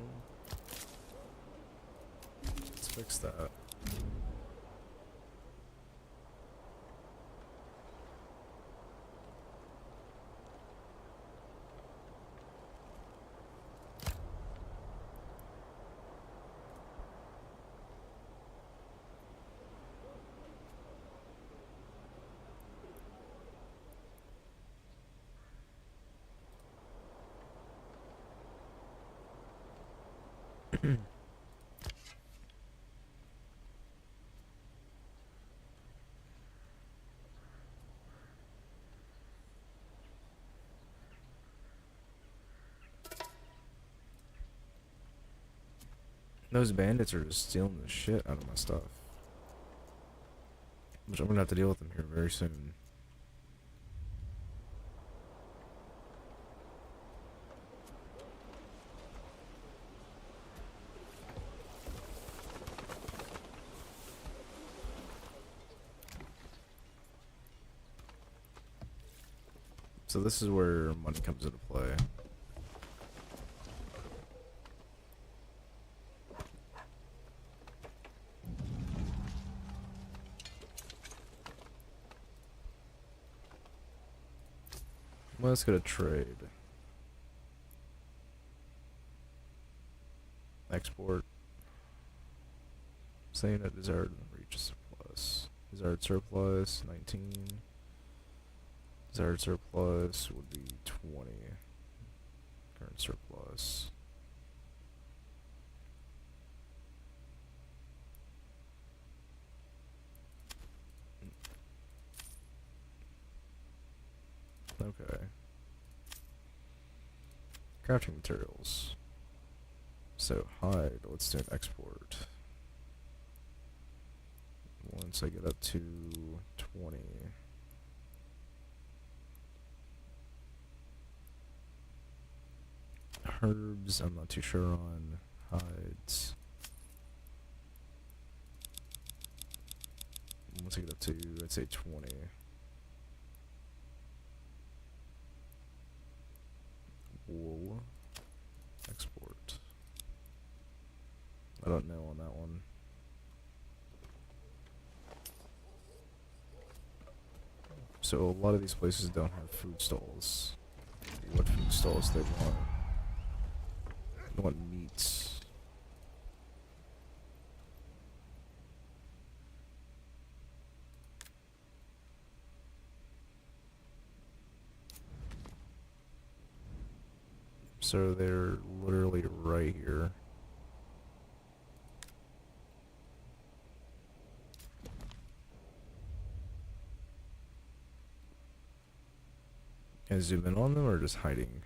let's fix that. Those bandits are just stealing the shit out of my stuff. Which I'm gonna have to deal with them here very soon. So this is where money comes into play. Let's go to trade. Export. Saying that desired reach surplus. Desired surplus 19. Desired surplus would be 20. Current surplus. Okay. Crafting materials. So hide, let's do an export. Once I get up to 20. Herbs, I'm not too sure on. Hides. Once I get up to, I'd say 20. Wool. Export. I don't know on that one. So a lot of these places don't have food stalls. What food stalls they want? They want meats. So they're literally right here. Can I zoom in on them or just hiding?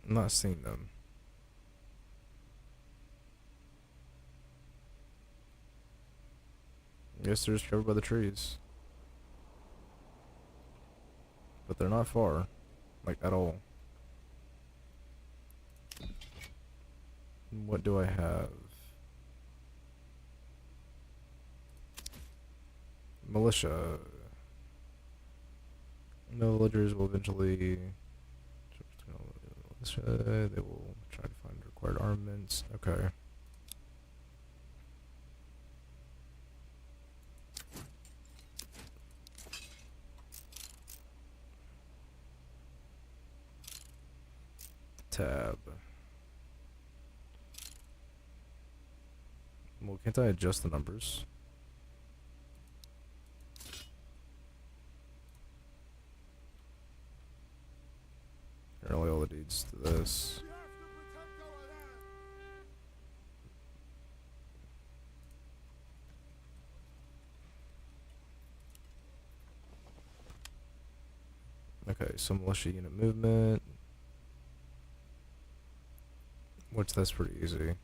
I'm not seeing them. I guess they're just covered by the trees. But they're not far. Like, at all. What do I have? Militia. No villagers will eventually... They will try to find required armaments. Okay. Tab. Well, can't I adjust the numbers? Apparently all it needs to this. Okay, so militia unit movement. Which that's pretty easy.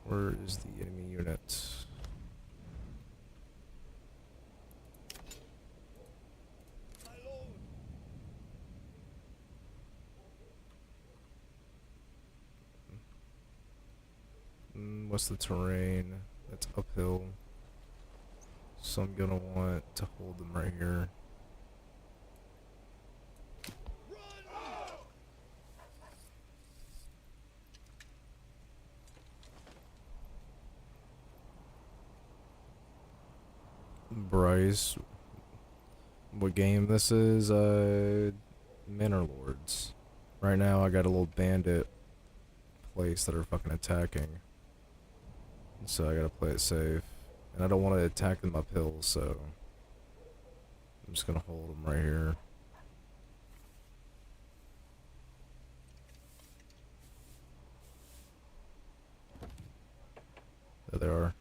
Where is the enemy unit? What's the terrain? That's uphill. So I'm gonna want to hold them right here. Bryce, what game this is? Manor Lords. Right now I got a little bandit place that are fucking attacking. So I gotta play it safe. And I don't want to attack them uphill, so I'm just gonna hold them right here. There they are.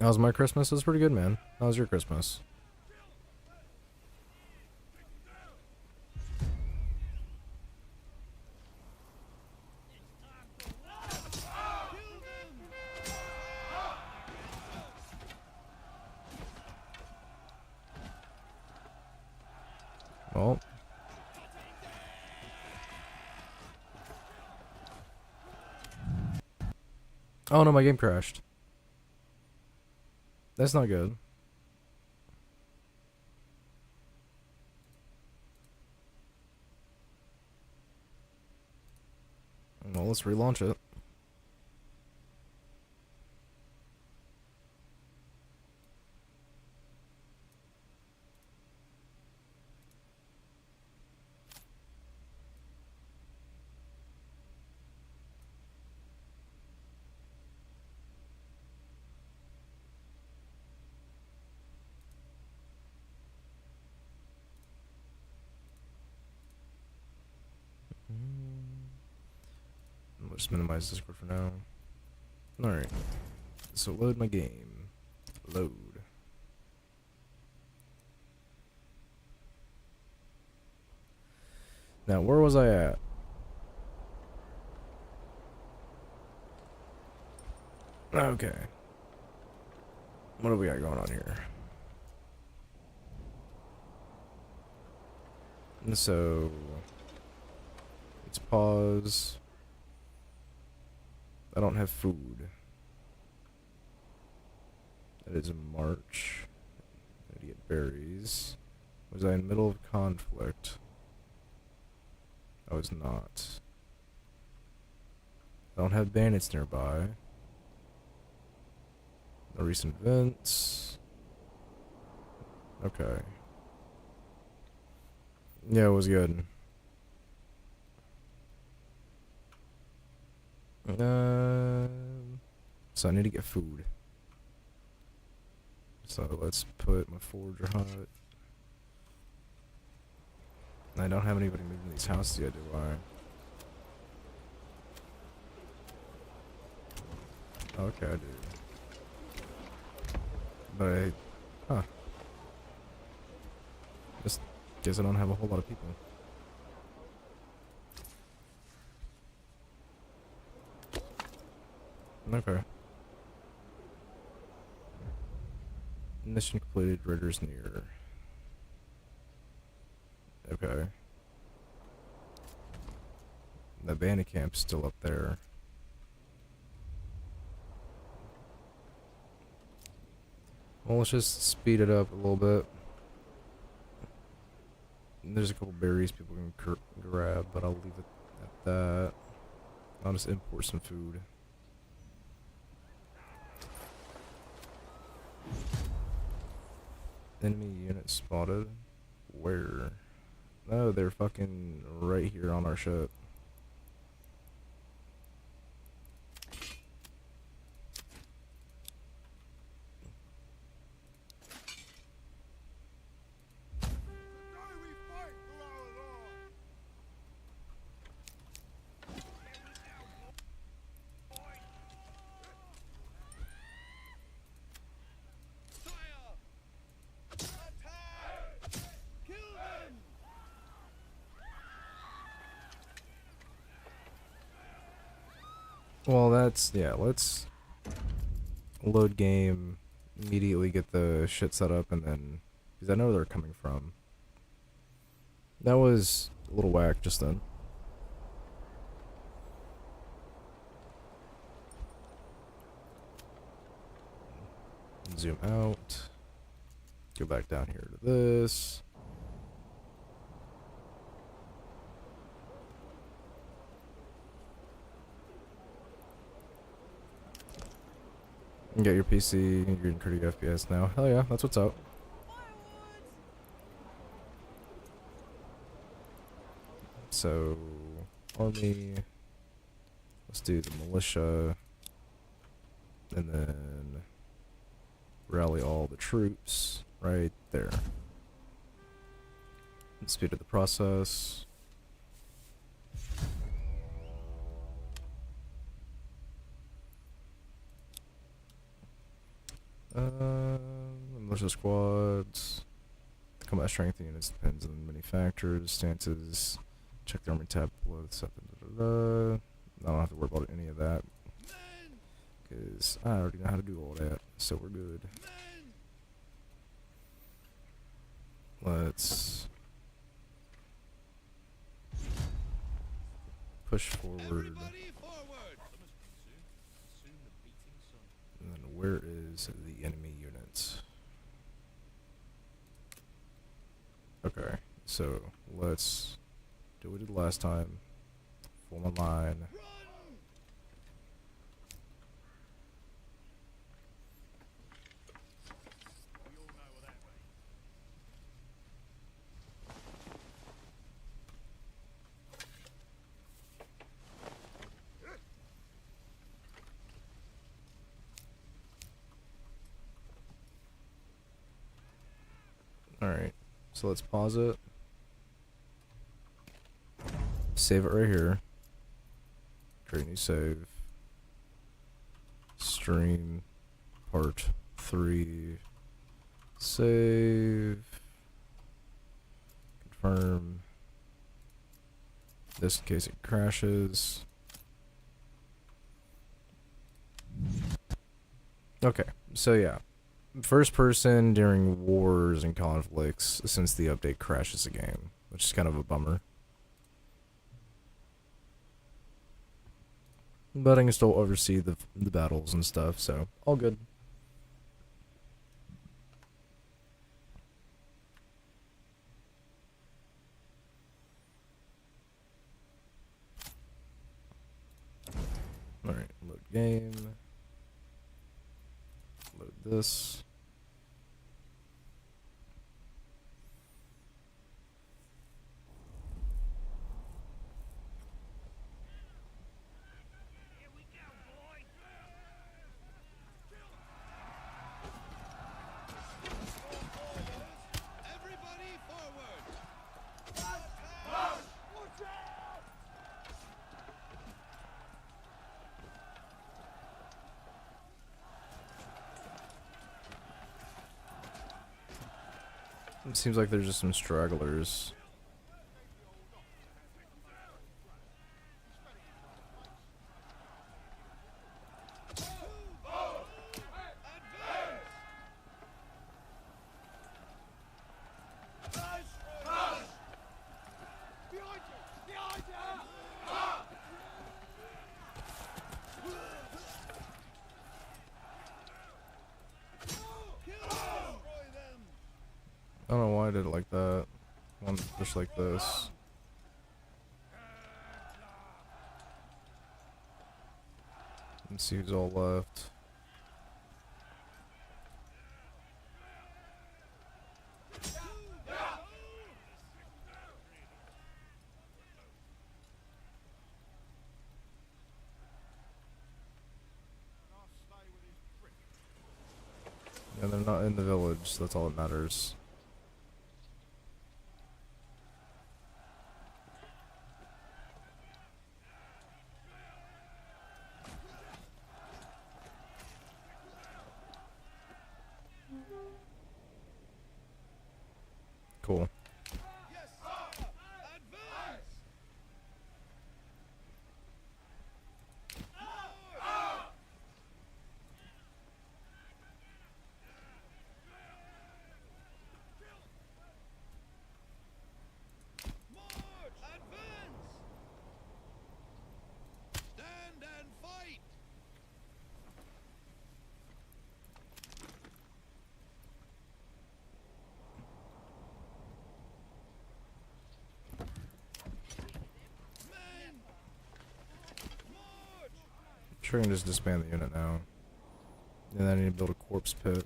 How was my Christmas? It was pretty good, man. How was your Christmas? Well. Oh no, my game crashed. That's not good. Well, let's relaunch it. I'll just minimize Discord for now. Alright. So load my game. Load. Now, where was I at? Okay. What do we got going on here? So, let's pause. I don't have food. That is March. I need to get berries. Was I in the middle of conflict? I was not. I don't have bandits nearby. No recent events. Okay. Yeah, it was good. So I need to get food. So let's put my forager hut. I don't have anybody moving these houses yet, do I? Okay, I do. But huh. Just guess I don't have a whole lot of people. Okay. Mission completed, Raiders near. Okay. The bandit camp's still up there. Well, let's just speed it up a little bit. There's a couple berries people can grab, but I'll leave it at that. I'll just import some food. Enemy unit spotted. Where? No, they're fucking right here on our ship. Well, that's, yeah, let's load game, immediately get the shit set up, and then, because I know where they're coming from. That was a little whack just then. Zoom out. Go back down here to this. You got your PC, you're getting 30 FPS now. Hell yeah, that's what's up. So, army. Let's do the militia. And then rally all the troops right there. Speed of the process. Militia squads. Combat strength units depends on many factors. Stances. Check the army tab below the set. I don't have to worry about any of that. Because I already know how to do all that. So we're good. Let's push forward. And then where is the enemy unit? Okay, so let's do what we did last time. Form a line. Alright, so let's pause it. Save it right here. Create new save. Stream part 3. Save. Confirm. This in case it crashes. Okay, so yeah. First person during wars and conflicts since the update crashes the game, which is kind of a bummer. But I can still oversee the battles and stuff, so all good. Alright, load game. Load this. It seems like there's just some stragglers. I don't know why I did it like that. One just like this. Let's see who's all left. Yeah, they're not in the village, that's all that matters. Cool. Sure, I can just disband the unit now. And then I need to build a corpse pit.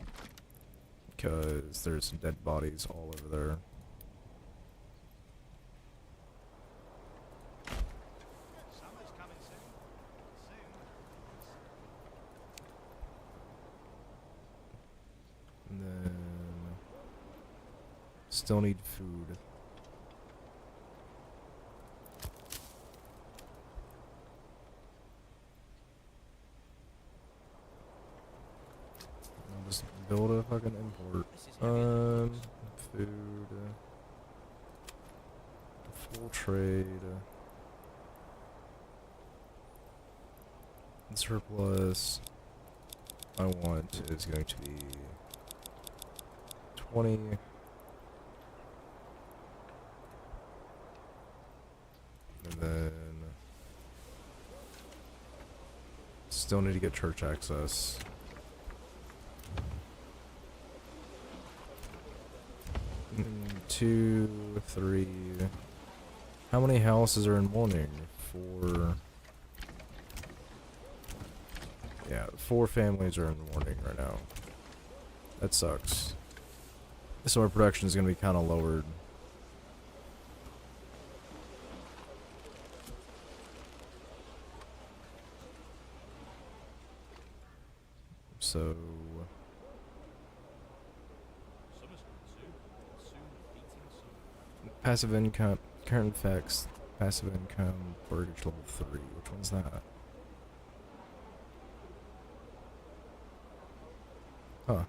Because there's some dead bodies all over there. Summer's coming soon. And then... Still need food. I'll just build a fucking import. Food. Full trade. The surplus I want is going to be 20. And then still need to get church access. Two, three. How many houses are in mourning? 4. Yeah, 4 families are in mourning right now. That sucks. So our production is going to be kind of lowered. So Summer's coming soon. Soon defeating summer. passive income, current effects, passive income, mortgage level 3. Which one's that? Huh.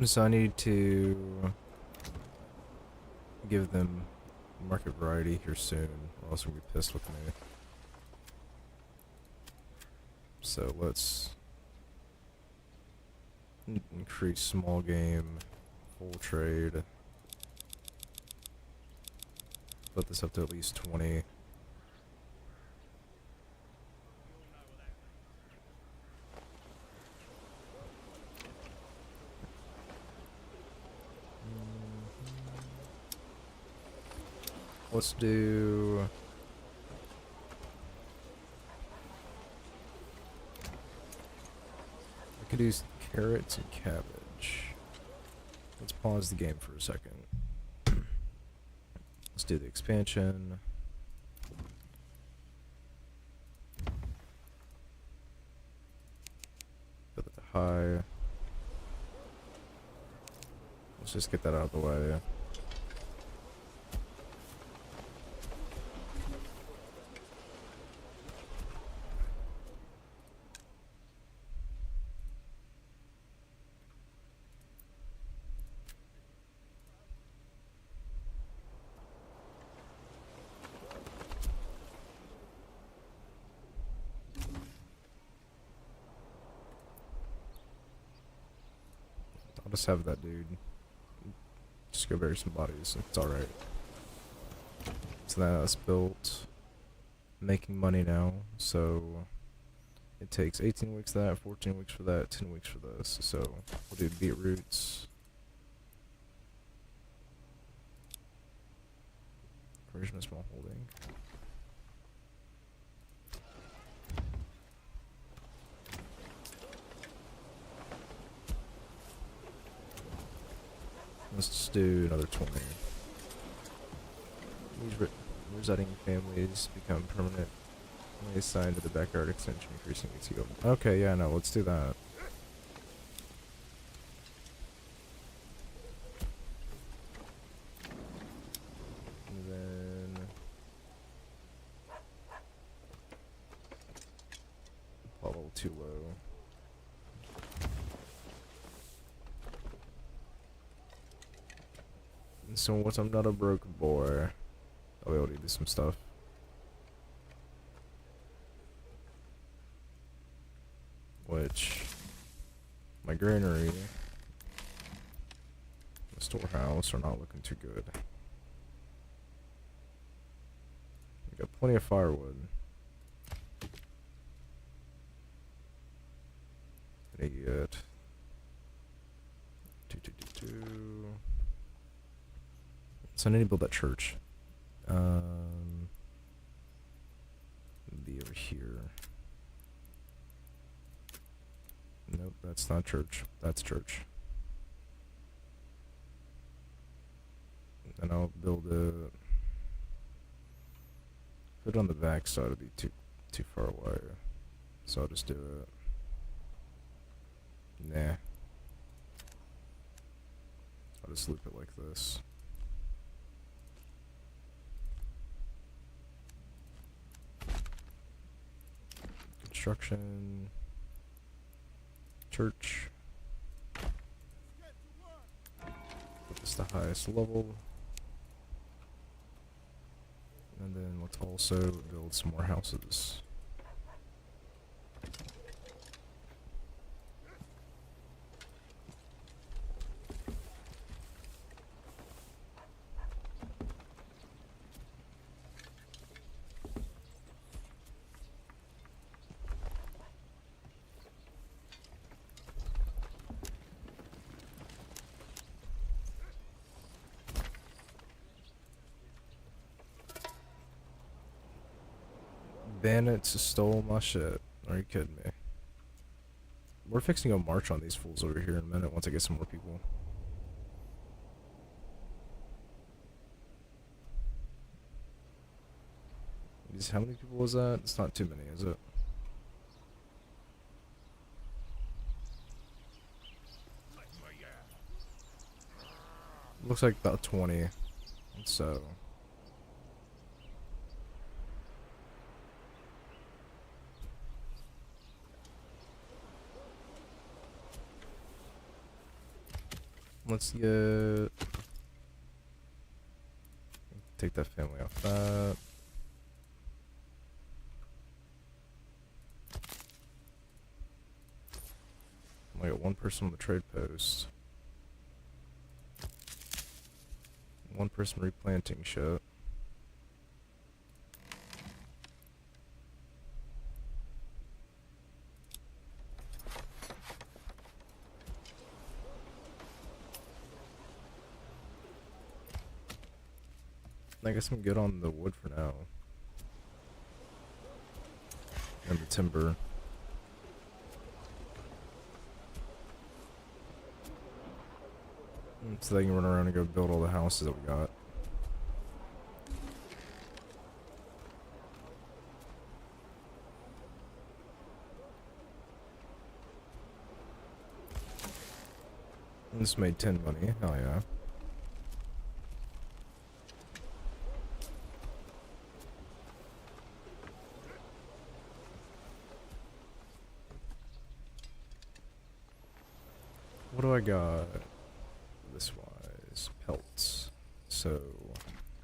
So I need to give them market variety here soon, or else they'll be pissed with me. So let's increase small game, full trade. Put this up to at least 20. Let's do... I could use carrots and cabbage. Let's pause the game for a second. Let's do the expansion. Put it to high. Let's just get that out of the way. I'll just have that dude just go bury some bodies. It's alright. So that's built. Making money now. So it takes 18 weeks for that, 14 weeks for that, 10 weeks for this. So we'll do beetroots. Version of small holding. Let's just do another 20. These residing families become permanent. Only assigned to the backyard extension, increasing its yield. Okay, yeah, no, let's do that. And then level too low. So once I'm not a broke boy, I'll be able to do some stuff. Which, my granary, the storehouse are not looking too good. We got plenty of firewood. Idiot. So I need to build that church. That's not church. That's church. And I'll build it. Put it on the back side would be too far away. So I'll just do it. Nah. I'll just loop it like this. Construction. Church. Put this the highest level. And then let's also build some more houses. Bandits stole my shit. Are you kidding me? We're fixing a march on these fools over here in a minute once I get some more people. How many people was that? It's not too many, is it? Looks like about 20. So... let's get... take that family off that. I got one person on the trade post. One person replanting shit. I guess I'm good on the wood for now. And the timber. So they can run around and go build all the houses that we got. This made 10 money. Oh yeah. What do I got? This wise pelts. So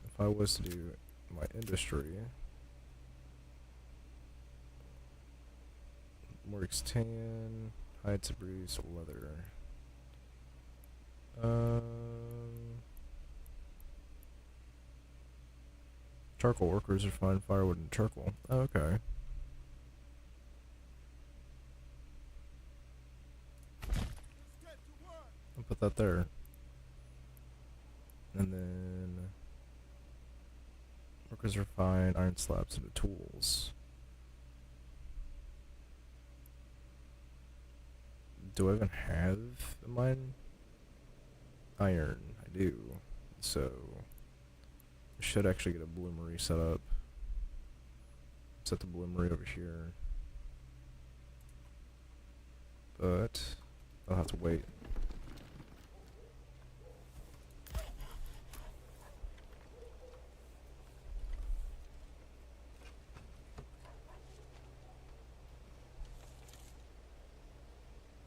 if I was to do my industry, works tan, hide to bruise, leather. Charcoal workers are fine, firewood and charcoal. Oh, okay. I'll put that there. And then workers are fine, iron slabs into tools. Do I even have mine? Iron, I do. So I should actually get a bloomery set up. Set the bloomery over here. But I'll have to wait.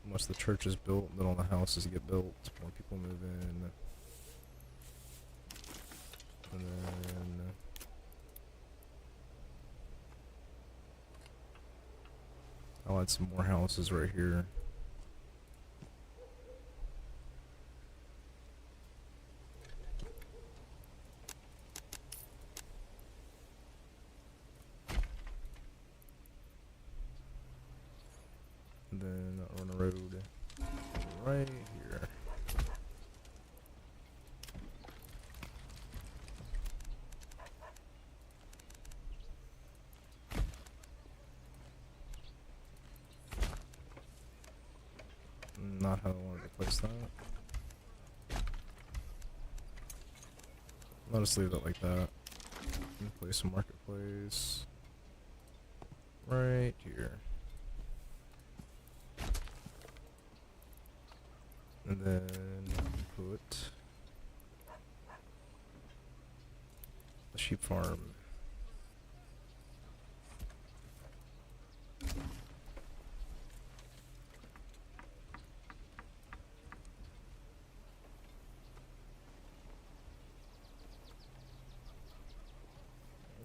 Once the church is built, then all the houses get built, more people move in. And then I'll add some more houses right here. And then I'll run a road right here. not how I wanted to place that. I'll just leave it like that. And place a marketplace right here. And then put a sheep farm.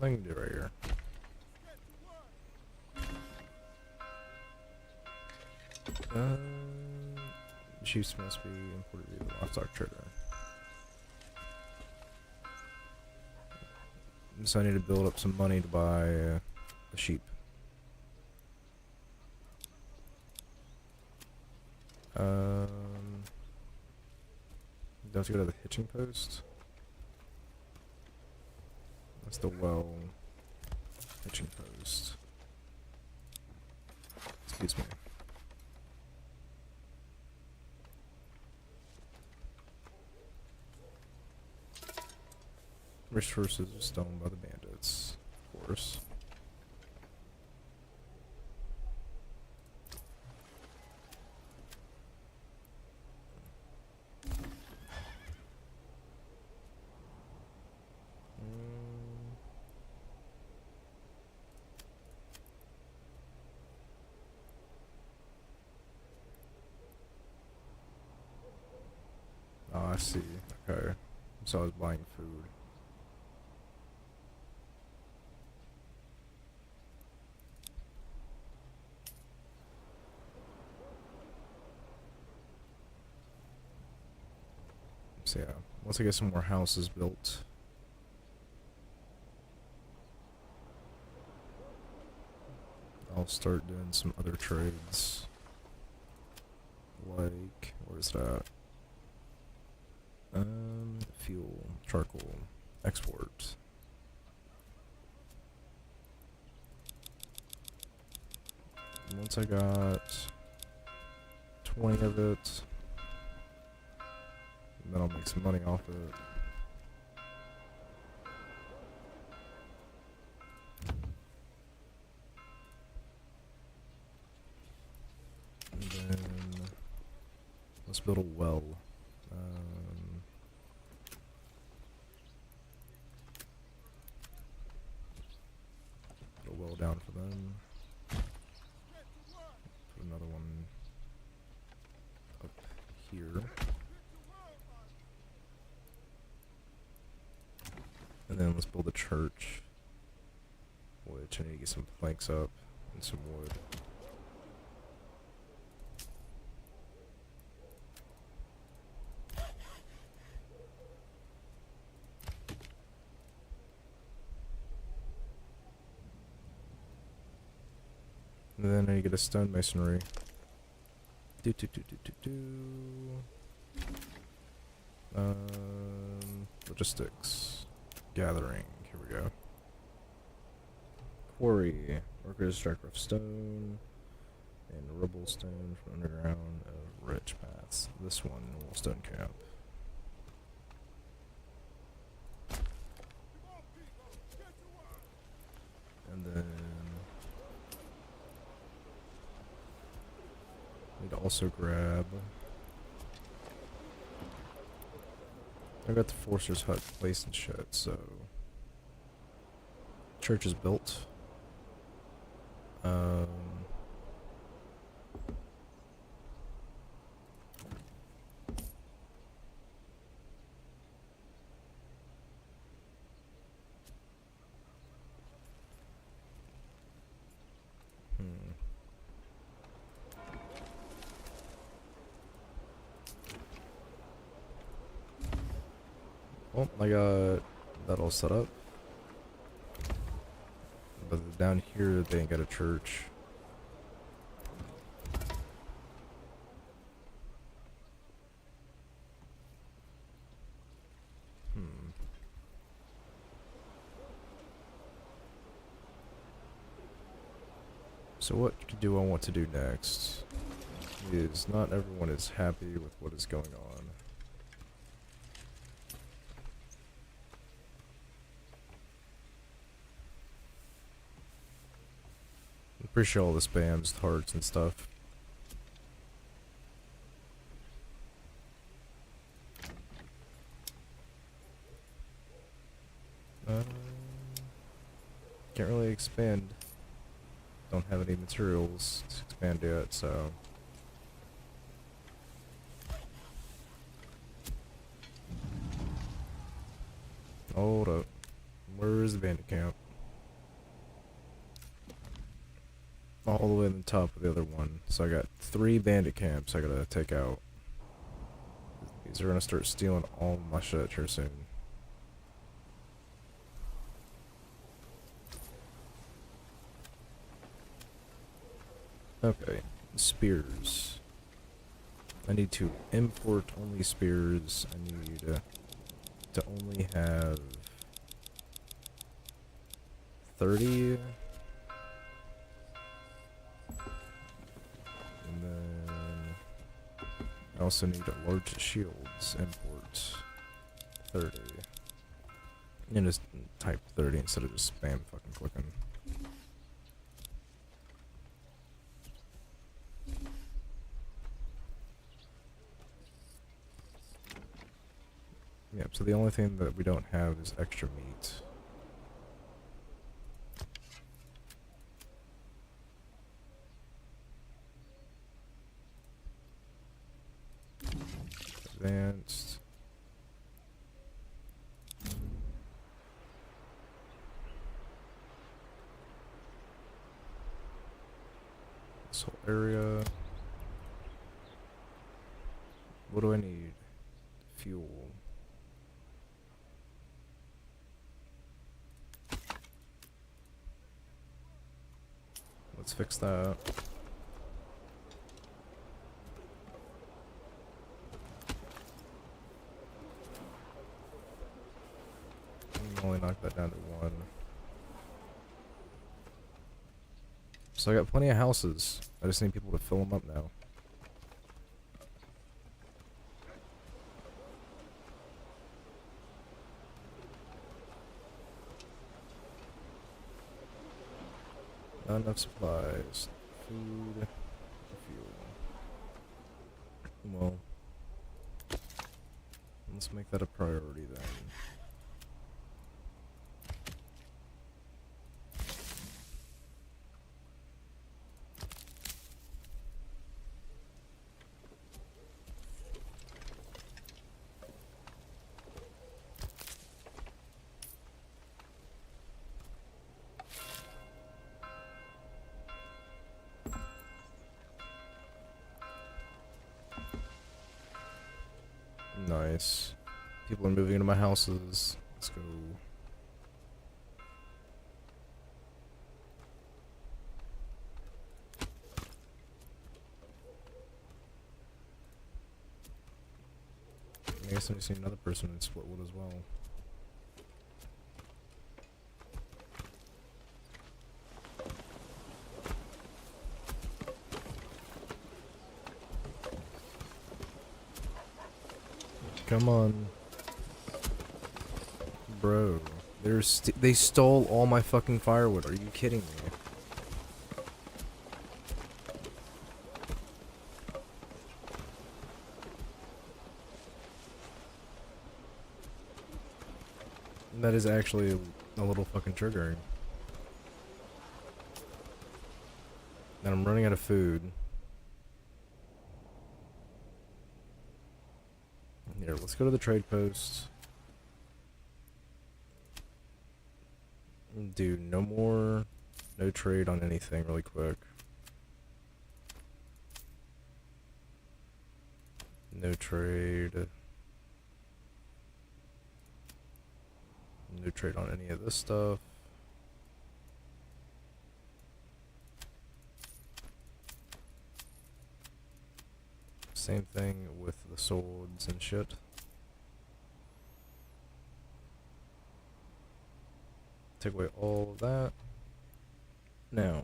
I can do it right here. Sheep must be imported via the livestock trader. So I need to build up some money to buy a sheep. Do I have to go to the hitching post? That's the well hitching post. Excuse me. Resources are stolen by the bandits, of course. Oh, I see. Okay. So I was buying food. So yeah, once I get some more houses built, I'll start doing some other trades. Like, where's that? Fuel, charcoal, export. And once I got 20 of it, then I'll make some money off it. And then let's build a well. Put a well down for them. Put another one up here. And then let's build a church, which I need to get some planks up and some wood. And then I need to get a stone masonry. Logistics. Gathering. Here we go. Quarry. Workers extract rough stone and rubble stone from underground of rich paths. This one will stone camp. And then need to also grab. I got the Forcer's hut placed and shit, so church is built. Well, I got that all set up. But down here, they ain't got a church. So what do I want to do next? is not everyone is happy with what is going on. I'm pretty sure all the spams, hearts and stuff. Can't really expand. Don't have any materials to expand yet, so. Hold up. Where is the bandit camp? All the way on the top of the other one. So I got 3 bandit camps I gotta take out. These are gonna start stealing all my shit here soon. Okay, spears. I need to import only spears. I need to only have 30. And then I also need a large shields import 30. And just type 30 instead of just spam fucking clicking. Yep, so the only thing that we don't have is extra meat. Advanced. This whole area. What do I need? Fuel. Let's fix that. Only knock that down to 1. So I got plenty of houses. I just need people to fill them up now. Not enough supplies. Food. Fuel. Well, let's make that a priority then. Nice. People are moving into my houses. Let's go. I guess I need to see another person in Splitwood as well. Come on. Bro. They stole all my fucking firewood. Are you kidding me? That is actually a little fucking triggering. And I'm running out of food. Here, let's go to the trade post. Do no trade on anything really quick. No trade. No trade on any of this stuff. Same thing with the swords and shit. Take away all of that. Now,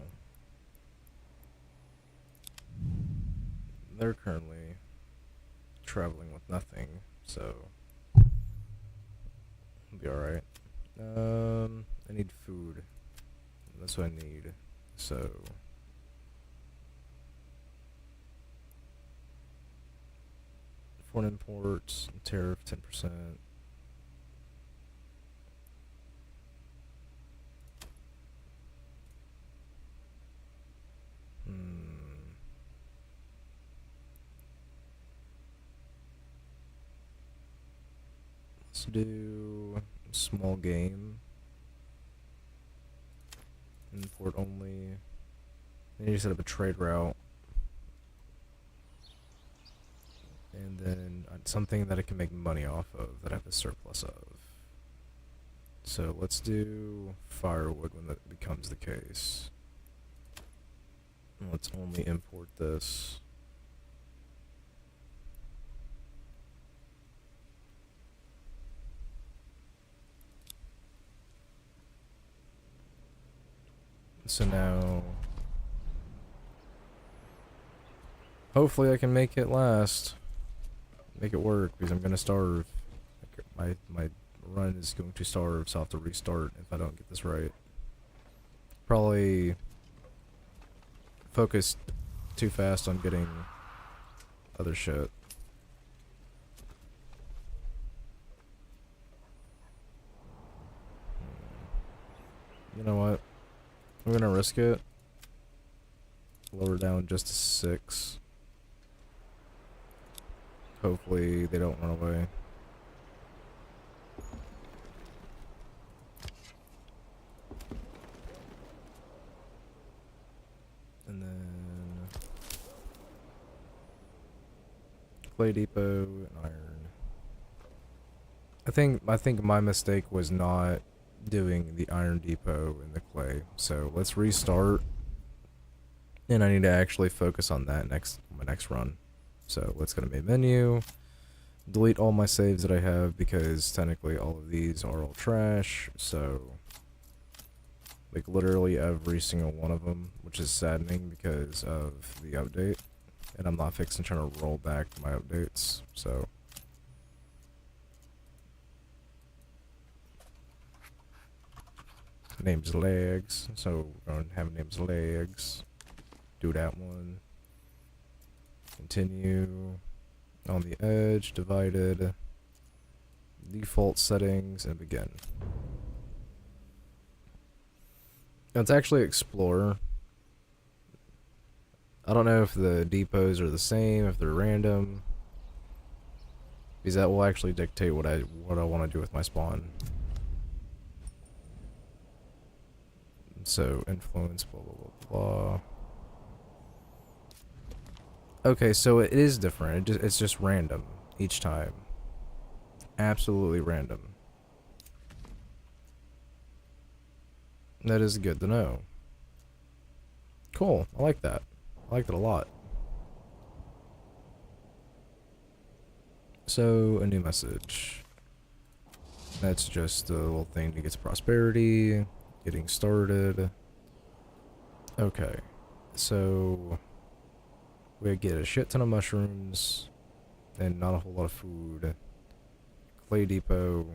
they're currently traveling with nothing, so it'll be alright. I need food. That's what I need. So foreign imports, tariff 10%. Let's do small game. Import only. I need to set up a trade route. And then something that I can make money off of, that I have a surplus of. So let's do firewood when that becomes the case. And let's only import this. So now, hopefully I can make it last. Make it work, because I'm gonna starve. My run is going to starve, so I'll have to restart if I don't get this right. Probably focused too fast on getting other shit. You know what? I'm gonna risk it. Lower down just to 6. Hopefully they don't run away. And then clay depot and iron. I think my mistake was not doing the iron depot and the clay. So let's restart. And I need to actually focus on that my next run. So let's go to main menu. Delete all my saves that I have, because technically all of these are all trash. So like literally every single one of them, which is saddening because of the update. And I'm not fixing trying to roll back my updates. So name's legs. So we're going to have name's legs. Do that one. Continue. On the edge, divided. Default settings, and begin. Now it's actually Explorer. I don't know if the depots are the same, if they're random, because that will actually dictate what I want to do with my spawn. So influence, blah blah blah blah. Okay, so it is different. It's just random each time. Absolutely random. That is good to know. Cool. I like that. I liked it a lot. So, a new message. That's just a little thing to get to prosperity. Getting started. Okay. So we get a shit ton of mushrooms and not a whole lot of food. Clay depot.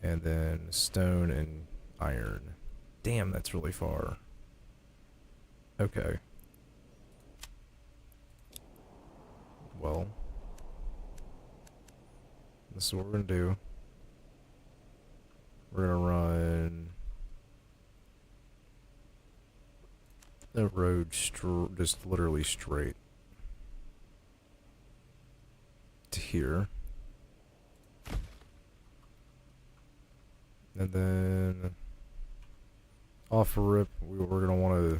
And then stone and iron. Damn, that's really far. Okay. Well, this is what we're gonna do. We're gonna run a road just literally straight to here. And then off a rip, we're gonna want to,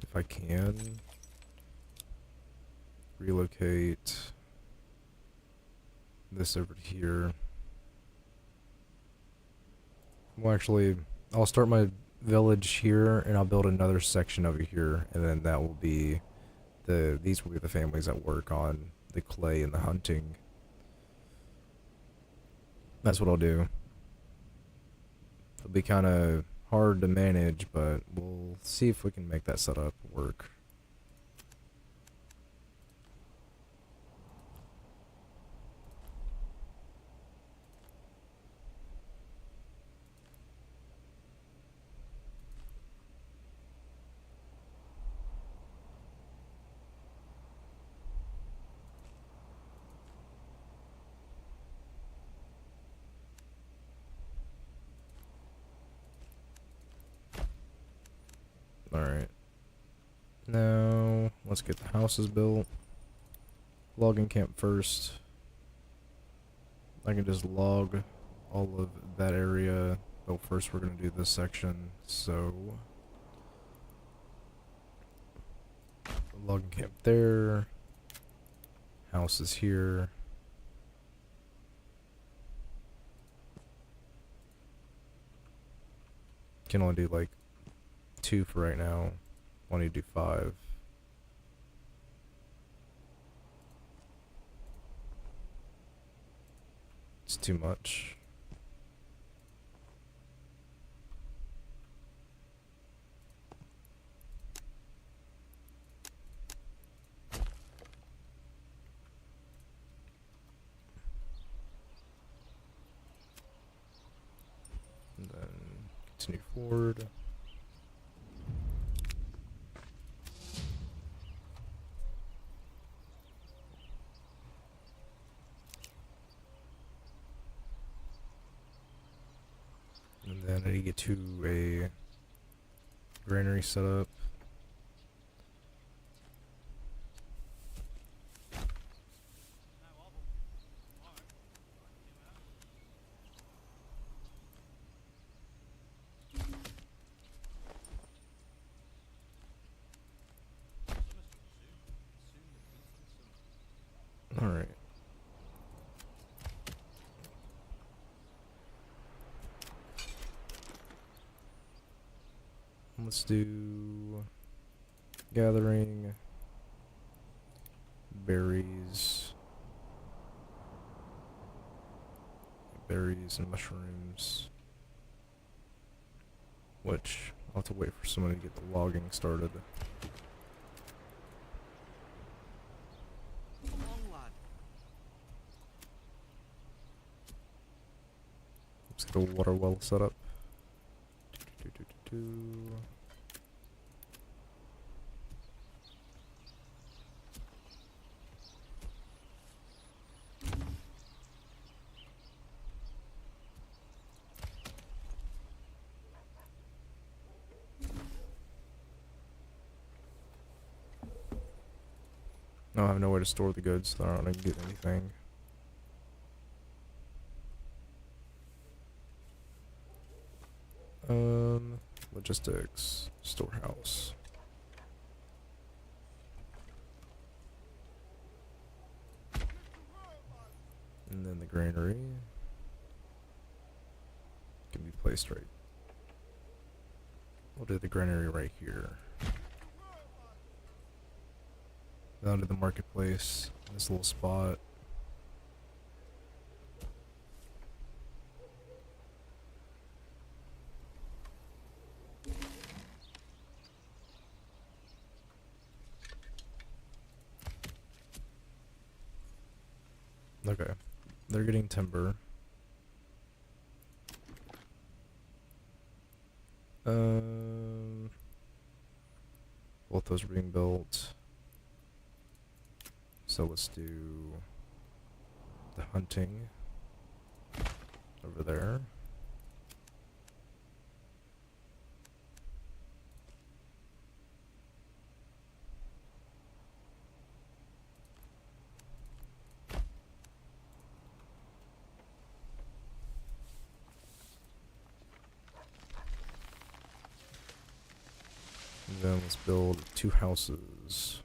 if I can, relocate this over to here. Well, actually, I'll start my village here, and I'll build another section over here, and then that will be these will be the families that work on the clay and the hunting. That's what I'll do. It'll be kind of hard to manage, but we'll see if we can make that setup work. Alright. Now, let's get the houses built. Logging camp first. I can just log all of that area. But first we're going to do this section. So, logging camp there. Houses here. Can only do like 2 for right now. Want to do 5. It's too much. And then continue forward. And then I need to get to a granary setup. Alright. Let's do gathering berries and mushrooms, which I'll have to wait for someone to get the logging started. Let's get a water well set up. No, I have nowhere to store the goods, so I don't get anything. Logistics, storehouse. And then the granary can be placed right. We'll do the granary right here. Down to the marketplace, this little spot. Okay, they're getting timber. Both those are being built. So let's do the hunting over there. And then let's build 2 houses.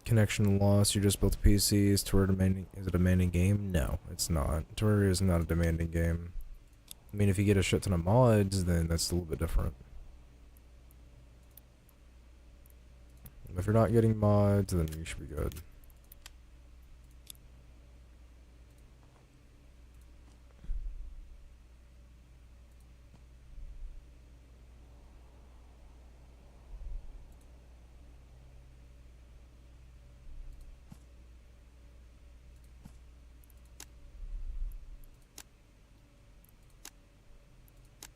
Connection lost. You just built a PC. Is Terraria demanding? Is it a demanding game? No, it's not. Terraria is not a demanding game. I mean, if you get a shit ton of mods, then that's a little bit different. If you're not getting mods, then you should be good.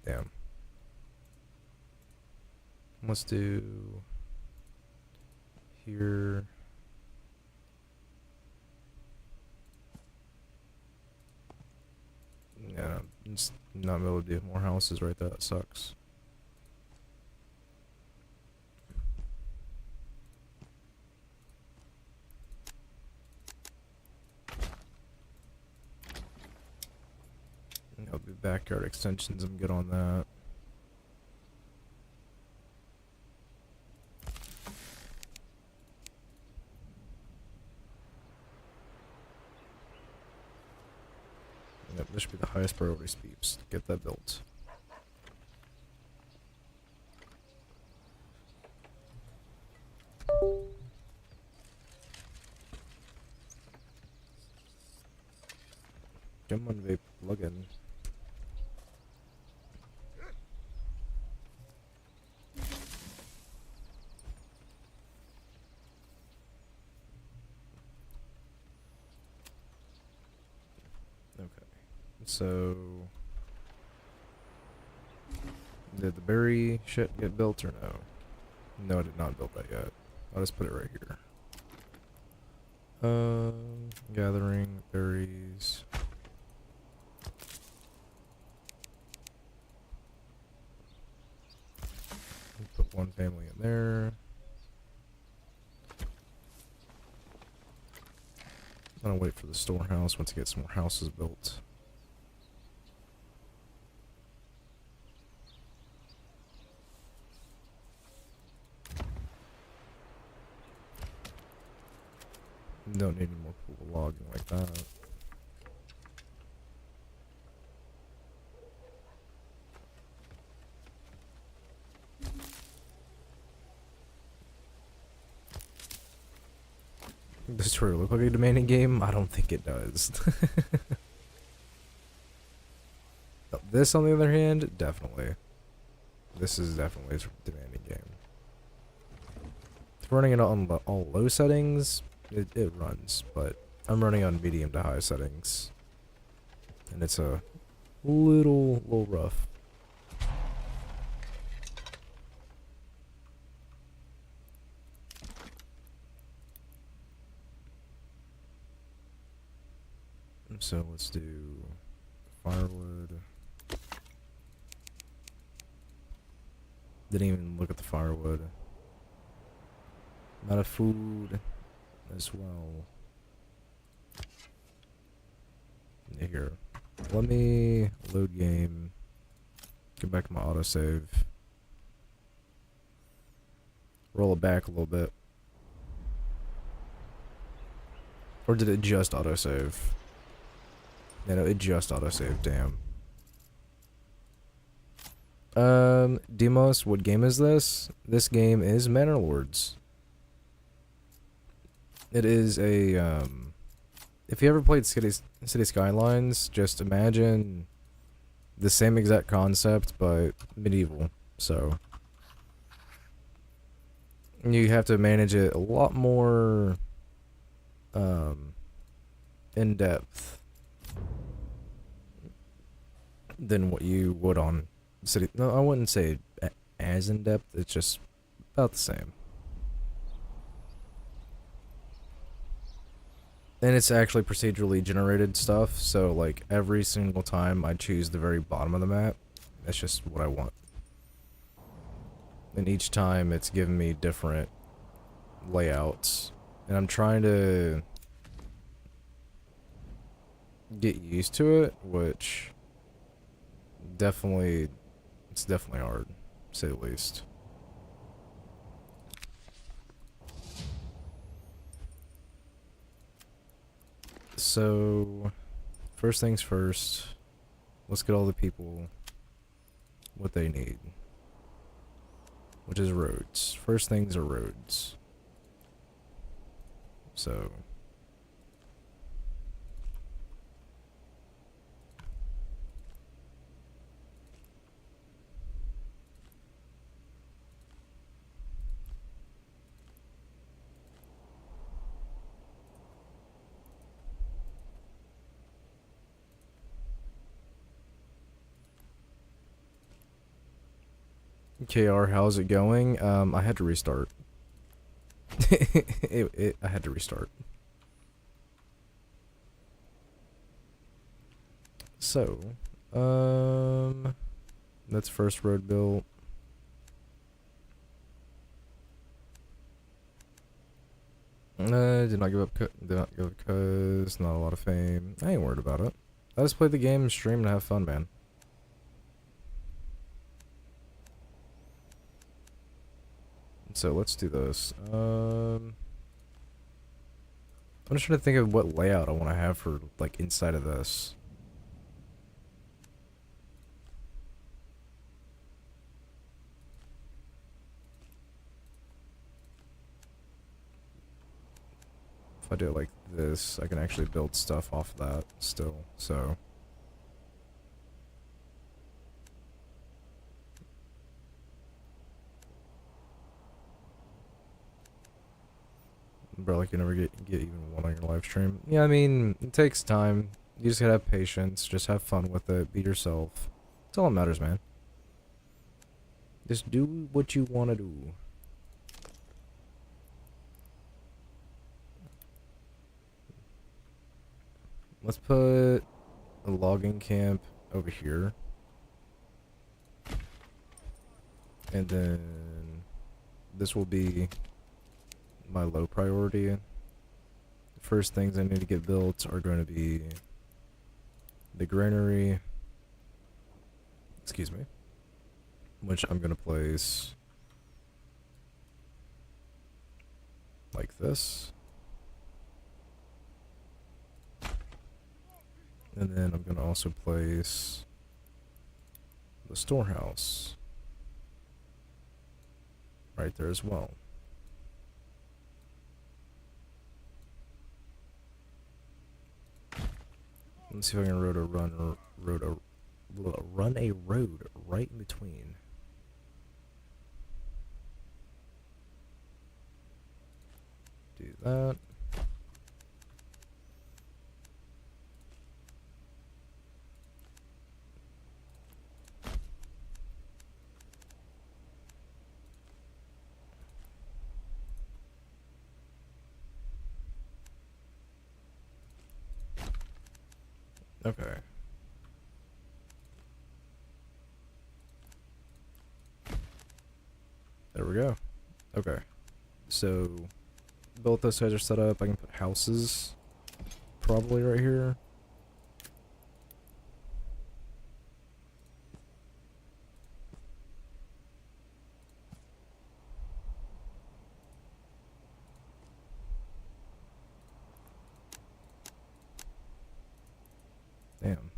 Damn. Let's do here. Just not able to do more houses right there. That sucks. I'll do backyard extensions. I'm good on that. Yep, this should be the highest priority speeds. Get that built. Come on, vape plug-in. Okay, so did the berry shit get built or no? No, I did not build that yet. I'll just put it right here. Gathering berries. Put one family in there. I'm gonna wait for the storehouse once it gets some more houses built. Don't need any more pool logging like that. Does this really look like a demanding game? I don't think it does. This, on the other hand, definitely. This is definitely a demanding game. If running it on all low settings, it runs, but I'm running on medium to high settings. And it's a little rough. So let's do firewood. Didn't even look at the firewood. Amount of food as well. Here. Let me load game. Get back to my autosave. Roll it back a little bit. Or did it just autosave? Yeah, no, it just autosaved, damn. Demos, what game is this? This game is Manor Lords. It is a, if you ever played City Skylines, just imagine the same exact concept, but medieval, so. You have to manage it a lot more, in-depth than what you would on City. No, I wouldn't say as in depth. It's just about the same. And it's actually procedurally generated stuff. So like every single time I choose the very bottom of the map, that's just what I want. And each time it's given me different layouts, and I'm trying to get used to it, which definitely, it's definitely hard, to say the least. So, first things first, let's get all the people what they need, which is roads. First things are roads. So, KR, how's it going? I had to restart. I had to restart. So, That's first road built. Did not give up. Did not give up because not a lot of fame. I ain't worried about it. I just play the game, stream, and have fun, man. So let's do this. I'm just trying to think of what layout I want to have for like inside of this. If I do it like this, I can actually build stuff off that still, so. Bro, like you never get even one on your live stream. Yeah, I mean, it takes time. You just gotta have patience, just have fun with it, be yourself. That's all that matters, man. Just do what you wanna do. Let's put a logging camp over here. And then this will be my low priority. The first things I need to get built are going to be the granary. Excuse me. Which I'm going to place like this. And then I'm going to also place the storehouse right there as well. Let's see if I can run a road right in between. Do that. Okay. There we go. Okay. So, both those guys are set up. I can put houses probably right here. Damn.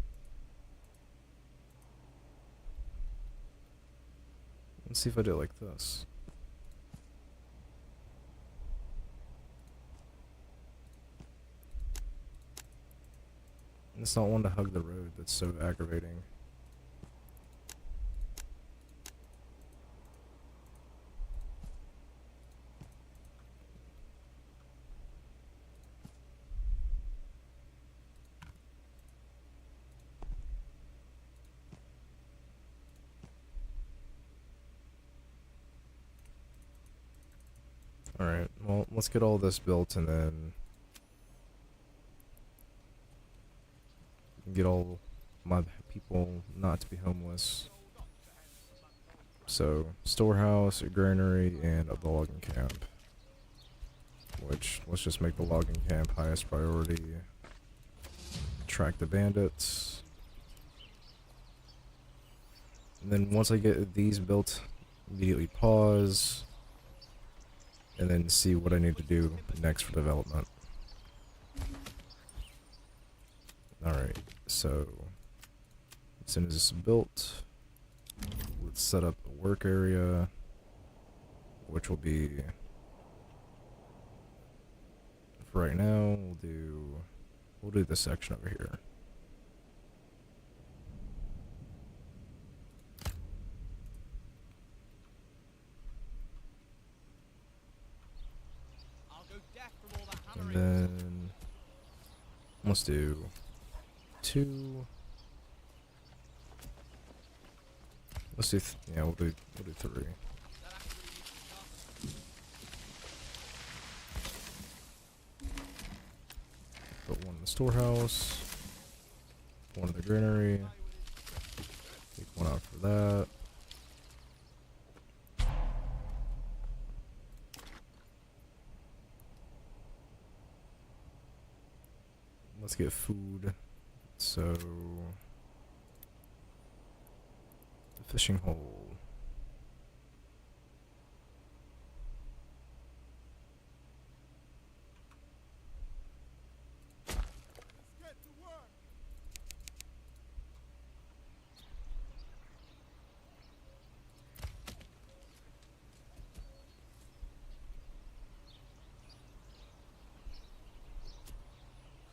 Let's see if I do it like this. It's not one to hug the road, that's so aggravating. Alright, well, let's get all this built and then get all my people not to be homeless. So, storehouse, a granary, and a logging camp. Which, let's just make the logging camp highest priority. Track the bandits. And then once I get these built, immediately pause. And then see what I need to do next for development. Alright, so as soon as it's built, let's set up a work area, which will be, for right now, we'll do this section over here. And then let's do 2. Let's do yeah, we'll do 3. Put one in the storehouse, one in the granary, One out for that. Let's get food. So, the fishing hole.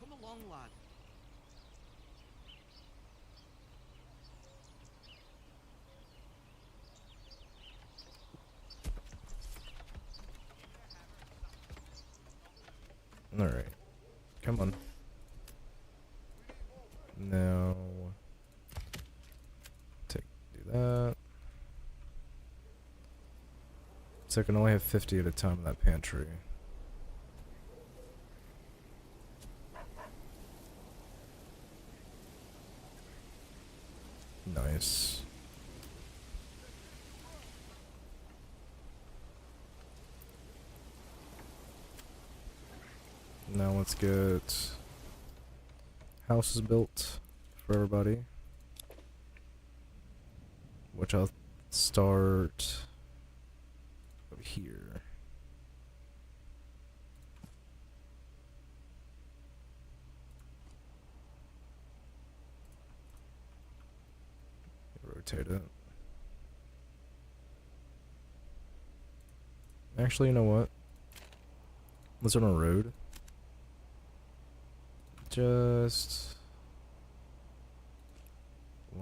Come along, lad. Alright. Come on. Now, do that. So I can only have 50 at a time in that pantry. Nice. Now let's get houses built for everybody. Which I'll start over here. Rotate it. Actually, you know what? Let's on a road. Just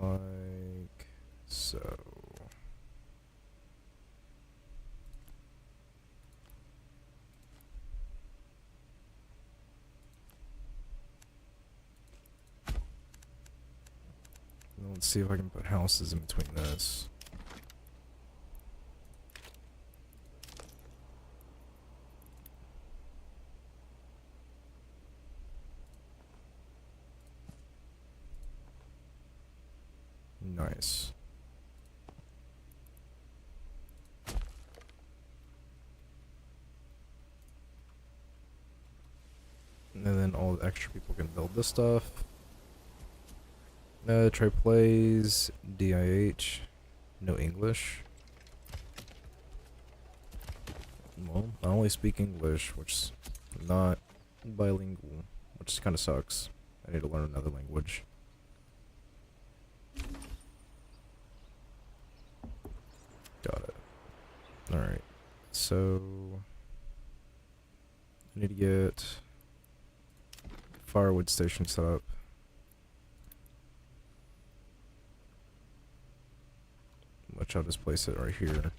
like so. Let's see if I can put houses in between this. Nice. And then all the extra people can build this stuff. Try plays, DIH, no English. Well, I only speak English, which is not bilingual, which kind of sucks. I need to learn another language. Got it. Alright, so I need to get firewood station set up. Which I'll just place it right here.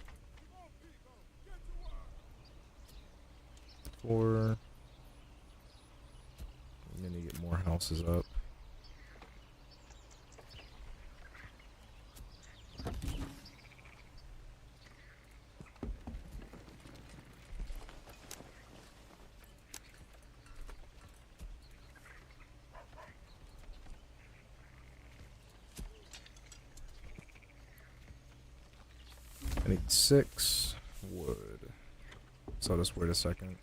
4. I'm gonna get more houses up. I need 6 wood. So I'll just wait a second.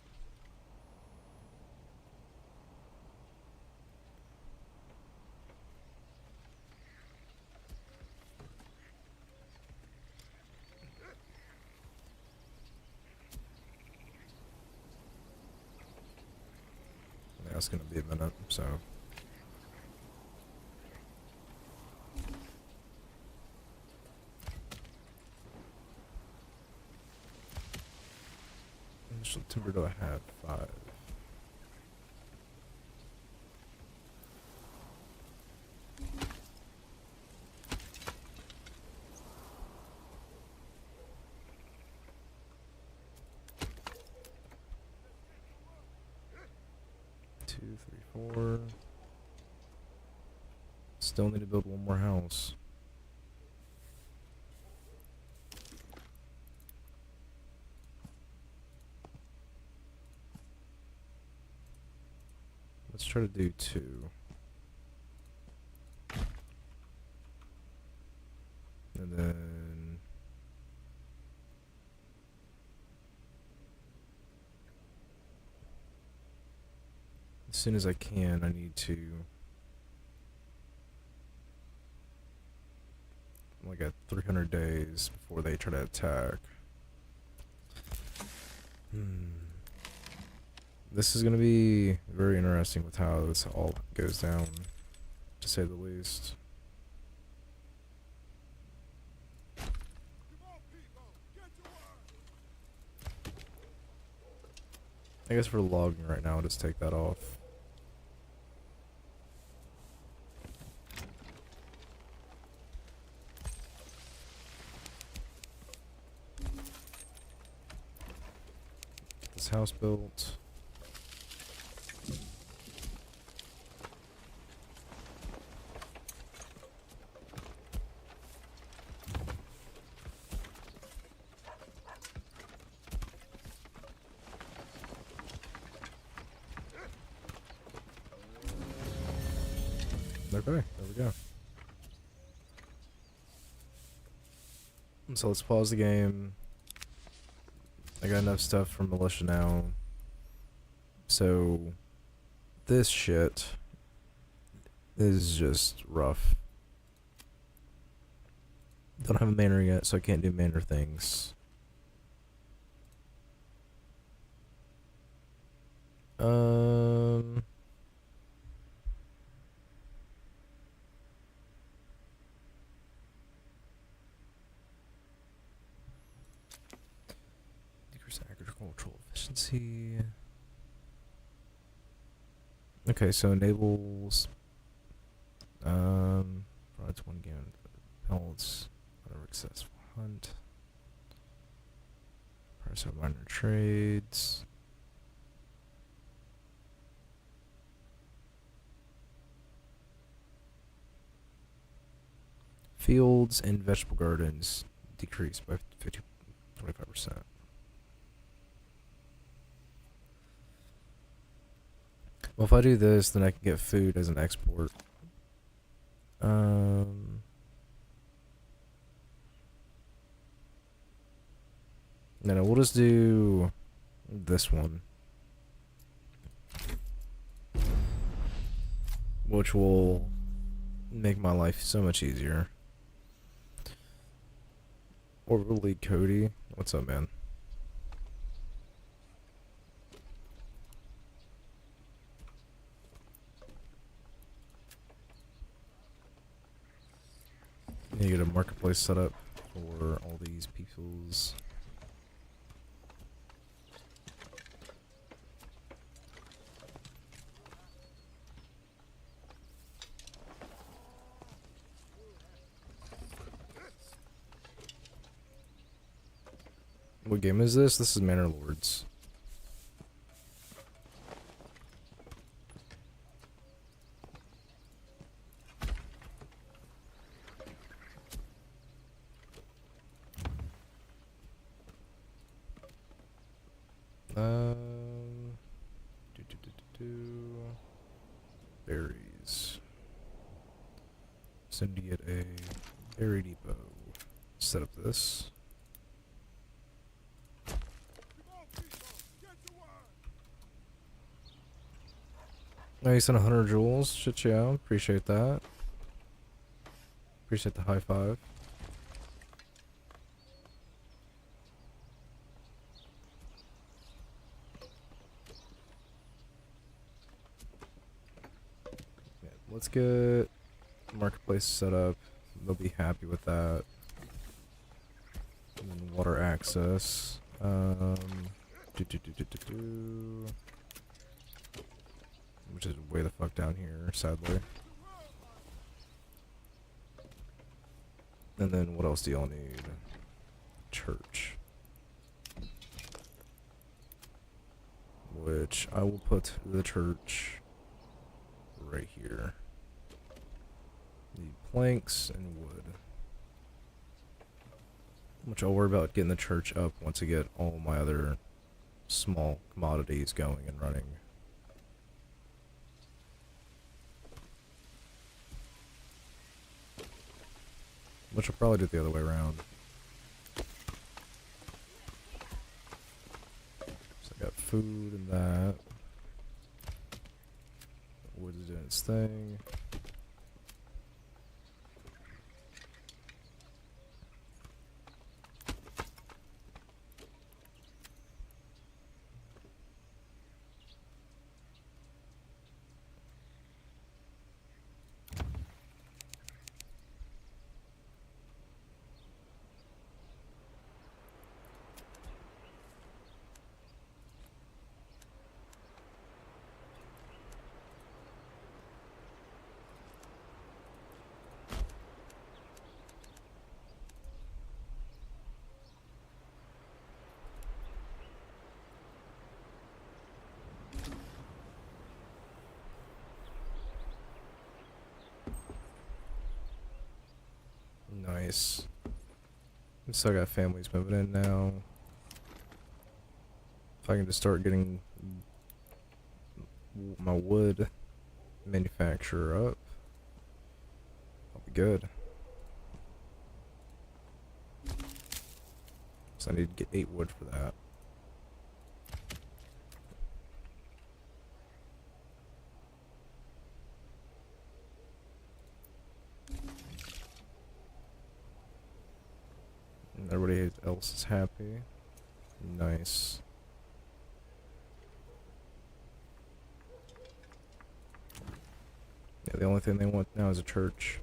Yeah, it's gonna be a minute, so. How much timber do I have? 5. Two, three, 4. Still need to build one more house. Let's try to do 2. And then as soon as I can, I need to like at 300 days before they try to attack. This is gonna be very interesting with how this all goes down, to say the least. I guess for logging right now, I'll just take that off. Get this house built. Okay, there we go. So let's pause the game. I got enough stuff from militia now. So this shit is just rough. Don't have a manor yet, so I can't do manor things. Decrease agricultural efficiency. Okay, so enables provides 1 game pelts, whatever successful hunt. Price of minor trades. Fields and vegetable gardens decreased by 25%. Well, if I do this, then I can get food as an export. No, we'll just do this one, which will make my life so much easier. Orbital League Cody, what's up, man? Need to get a marketplace set up for all these peoples. What game is this? This is Manor Lords. Berries. So to get a berry depot. Set up this. Oh, you sent 100 jewels. Shit, yeah. Appreciate that. Appreciate the high five. Yeah, let's get marketplace set up. They'll be happy with that. And then water access. Which is way the fuck down here, sadly. And then what else do y'all need? Church. Which I will put the church right here. Need planks and wood. Which I'll worry about getting the church up once I get all my other small commodities going and running. Which I'll probably do it the other way around. So I got food and that. Wood is doing its thing. Nice. Still got families moving in now. If I can just start getting my wood manufacturer up, I'll be good. So I need to get 8 wood for that. And everybody else is happy. Nice. Yeah, the only thing they want now is a church.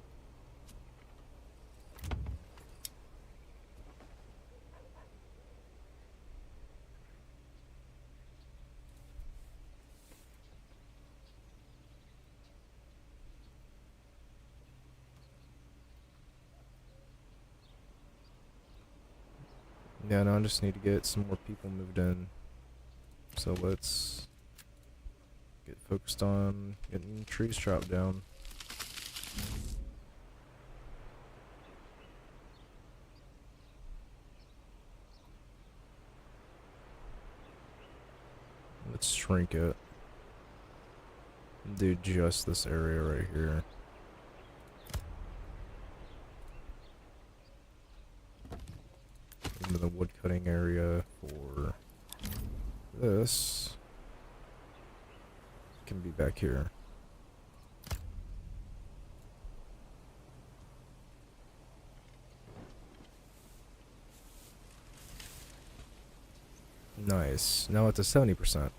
Yeah, no, I just need to get some more people moved in. So let's get focused on getting trees chopped down. Let's shrink it. Do just this area right here. Into the wood cutting area for this can be back here. Nice. Now it's a 70%.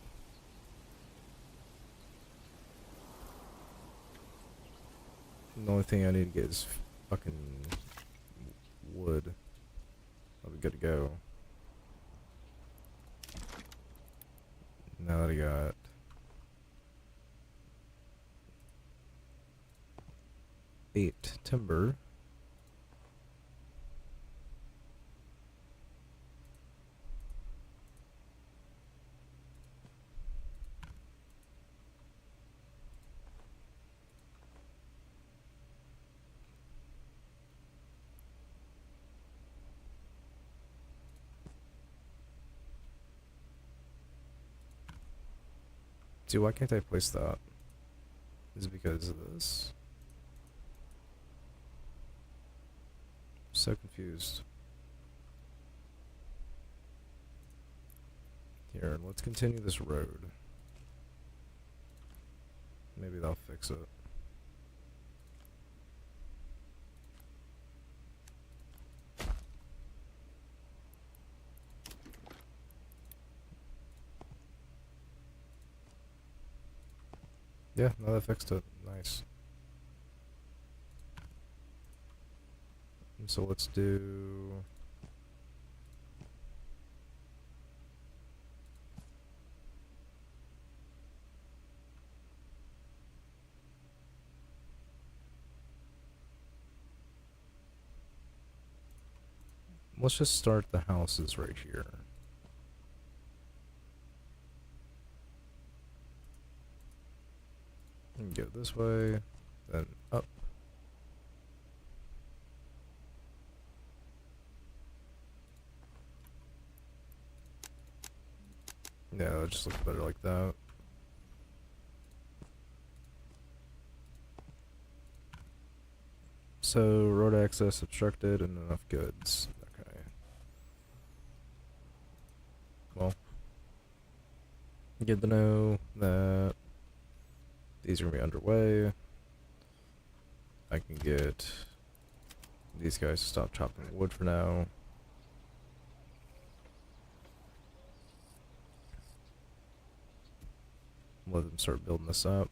The only thing I need to get is fucking wood. I'll be good to go. Now that I got eight timber. See, why can't I place that? Is it because of this? So confused. Here, let's continue this road. Maybe they'll fix it. Yeah, no, that fixed it. Nice. And so let's do... Let's just start the houses right here. And go this way, then up. Yeah, that just looks better like that. So, road access obstructed and enough goods. Okay. Well, good to know that these are gonna be underway. I can get these guys to stop chopping wood for now. Let them start building this up.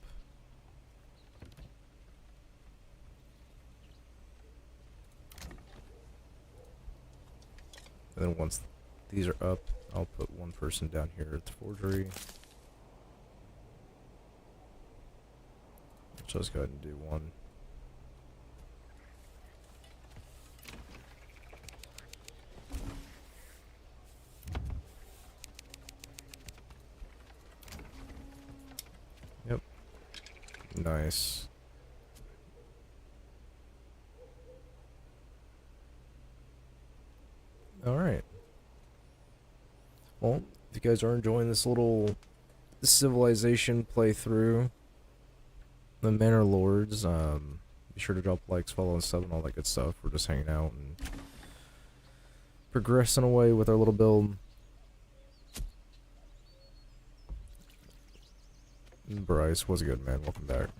And then once these are up, I'll put one person down here at the forgery. So let's go ahead and do one. Yep. Nice. Alright. Well, if you guys are enjoying this little civilization playthrough, the Manor Lords, be sure to drop likes, follow, and sub, and all that good stuff. We're just hanging out and progressing away with our little build. Bryce, what's good, man? Welcome back.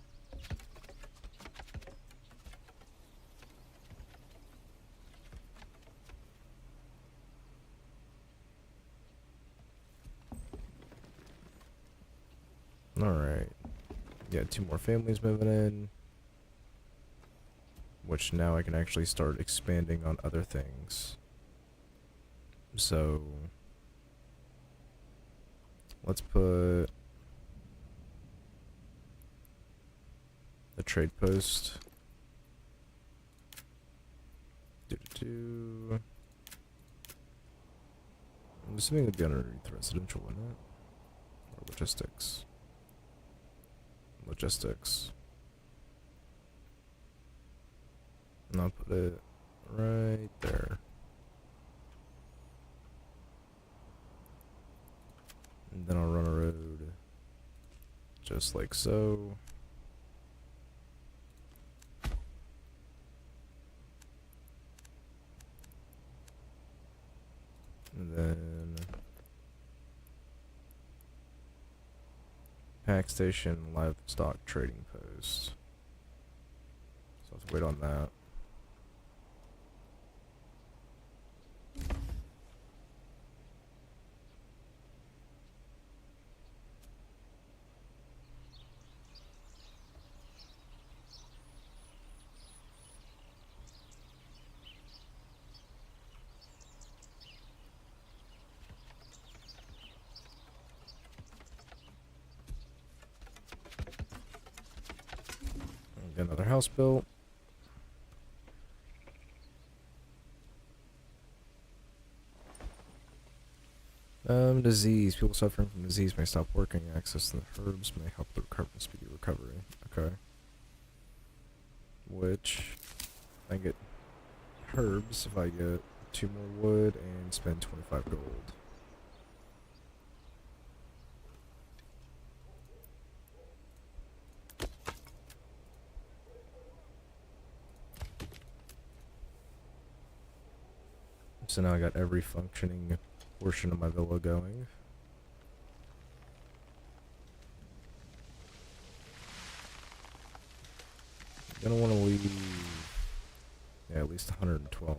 Alright. Yeah, 2 more families moving in. Which now I can actually start expanding on other things. So let's put the trade post. I'm assuming it'd be underneath residential, wouldn't it? Or logistics. Logistics. And I'll put it right there. And then I'll run a road just like so. And then pack station, livestock trading post. So let's wait on that. Get another house built. Disease. People suffering from disease may stop working. Access to the herbs may help the speedy recovery. Okay. Which I get herbs if I get 2 more wood and spend 25 gold. So now I got every functioning portion of my villa going. Gonna want to leave, yeah, at least 112.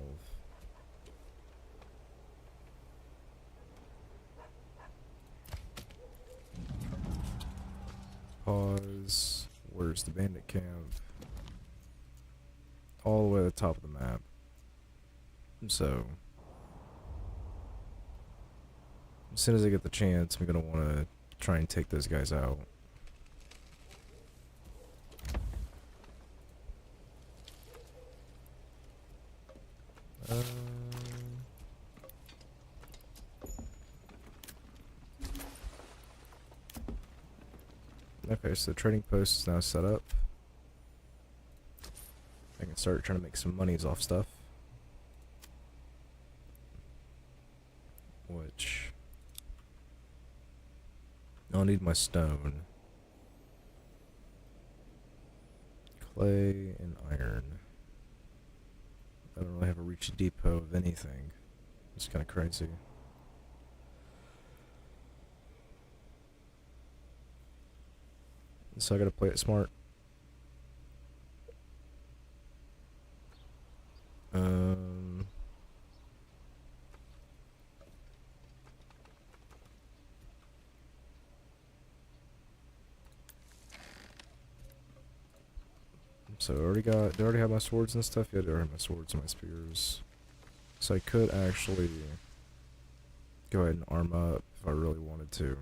Pause. Where's the bandit camp? All the way to the top of the map. So as soon as I get the chance, I'm gonna want to try and take those guys out. Okay, so the trading post is now set up. I can start trying to make some monies off stuff. Which I'll need my stone, clay, and iron. I don't really have a reach depot of anything. It's kind of crazy. So I gotta play it smart. So I already got, they already have my swords and stuff. Yeah, they already have my swords and my spears. So I could actually go ahead and arm up if I really wanted to.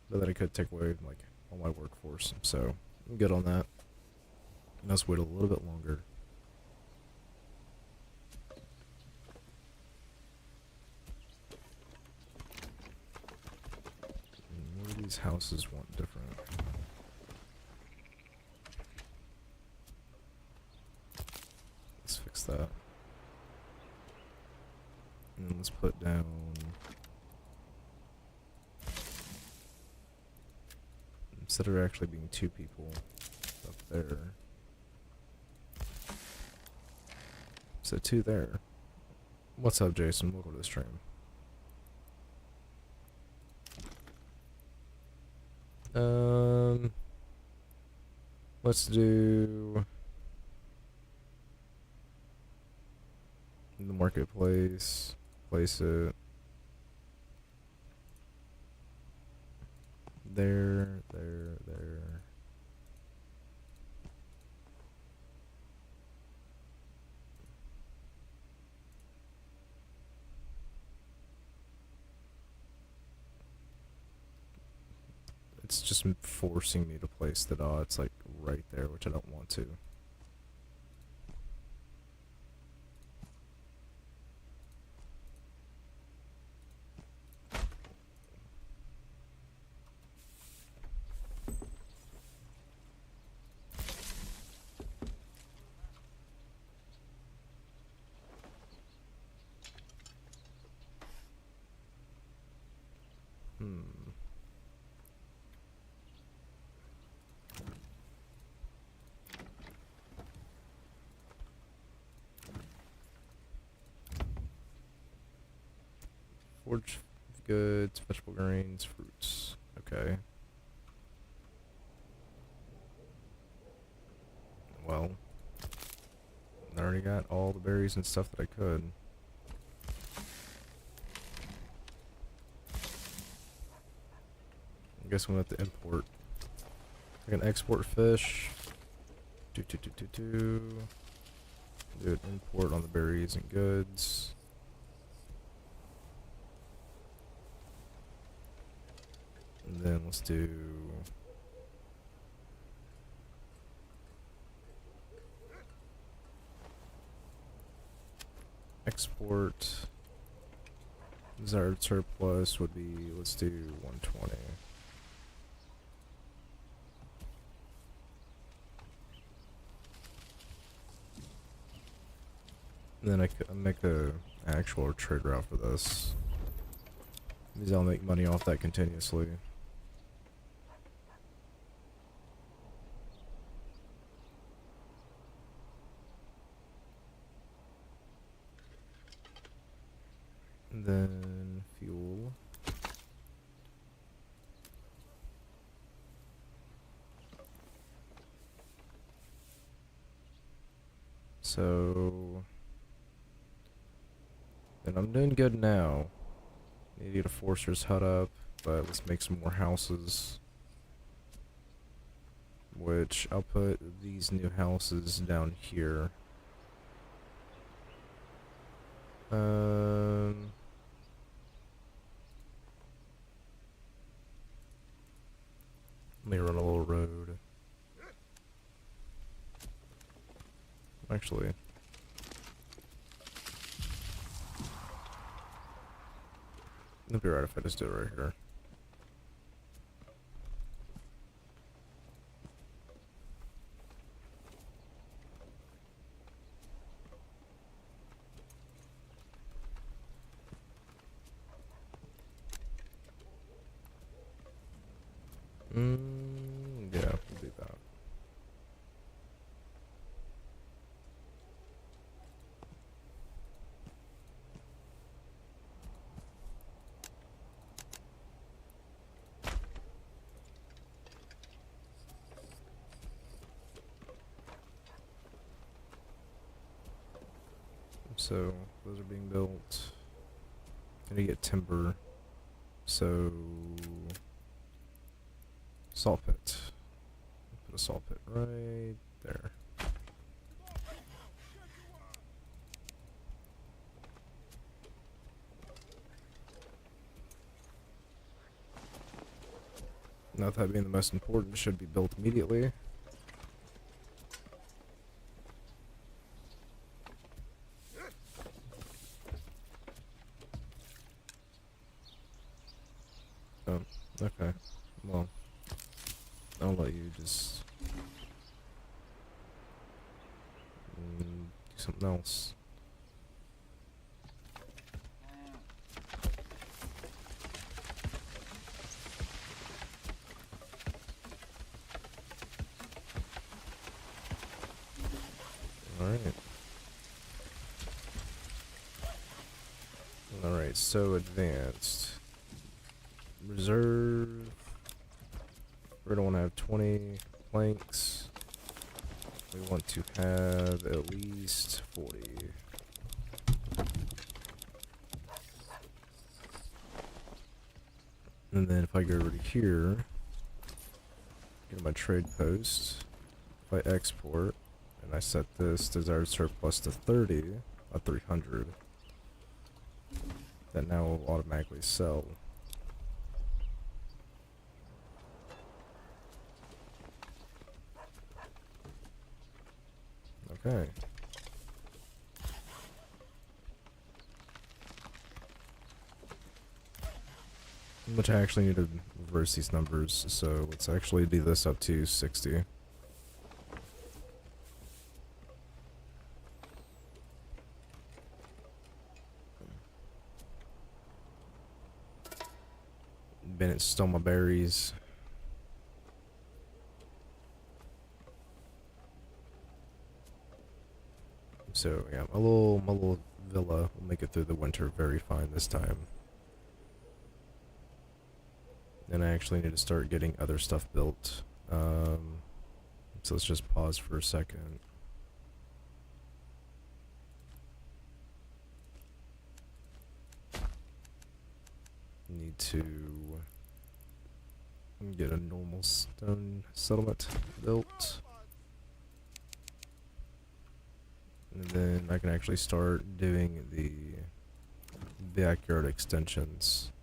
But then I could take away like all my workforce. So I'm good on that. Let's wait a little bit longer. What do these houses want different? Let's fix that. And then let's put down instead of actually being 2 people up there. So 2 there. What's up, Jason? Welcome to the stream. Let's do the marketplace. Place it there, there, there. It's just forcing me to place the dots like right there, which I don't want to. Forge goods, vegetable grains, fruits. Okay. Well, I already got all the berries and stuff that I could. I guess I'm gonna have to import. I can export fish. Do an import on the berries and goods. And then let's do export. Desired surplus would be, let's do 120. And then I could make a actual trade route for this. Because I'll make money off that continuously. And then fuel. So then I'm doing good now. Need to get a Forcer's hut up, but let's make some more houses. Which I'll put these new houses down here. Let me run a little road. Actually, it'll be right if I just do it right here. Yeah, we'll do that. So those are being built. I need to get timber. So salt pit. Put a salt pit right there. Not that being the most important, should be built immediately. Oh, okay. Well, I'll let you just do something else. Alright. Alright, so advanced. Reserve. We're gonna want to have 20 planks. We want to have at least 40. And then if I go over to here, go to my trade post, if I export, and I set this desired surplus to 30, 300, that now will automatically sell. Okay. Which I actually need to reverse these numbers, so let's actually do this up to 60. Bennett stole my berries. So yeah, my little villa will make it through the winter very fine this time. And I actually need to start getting other stuff built. So let's just pause for a second. Need to get a normal stone settlement built. And then I can actually start doing the backyard extensions.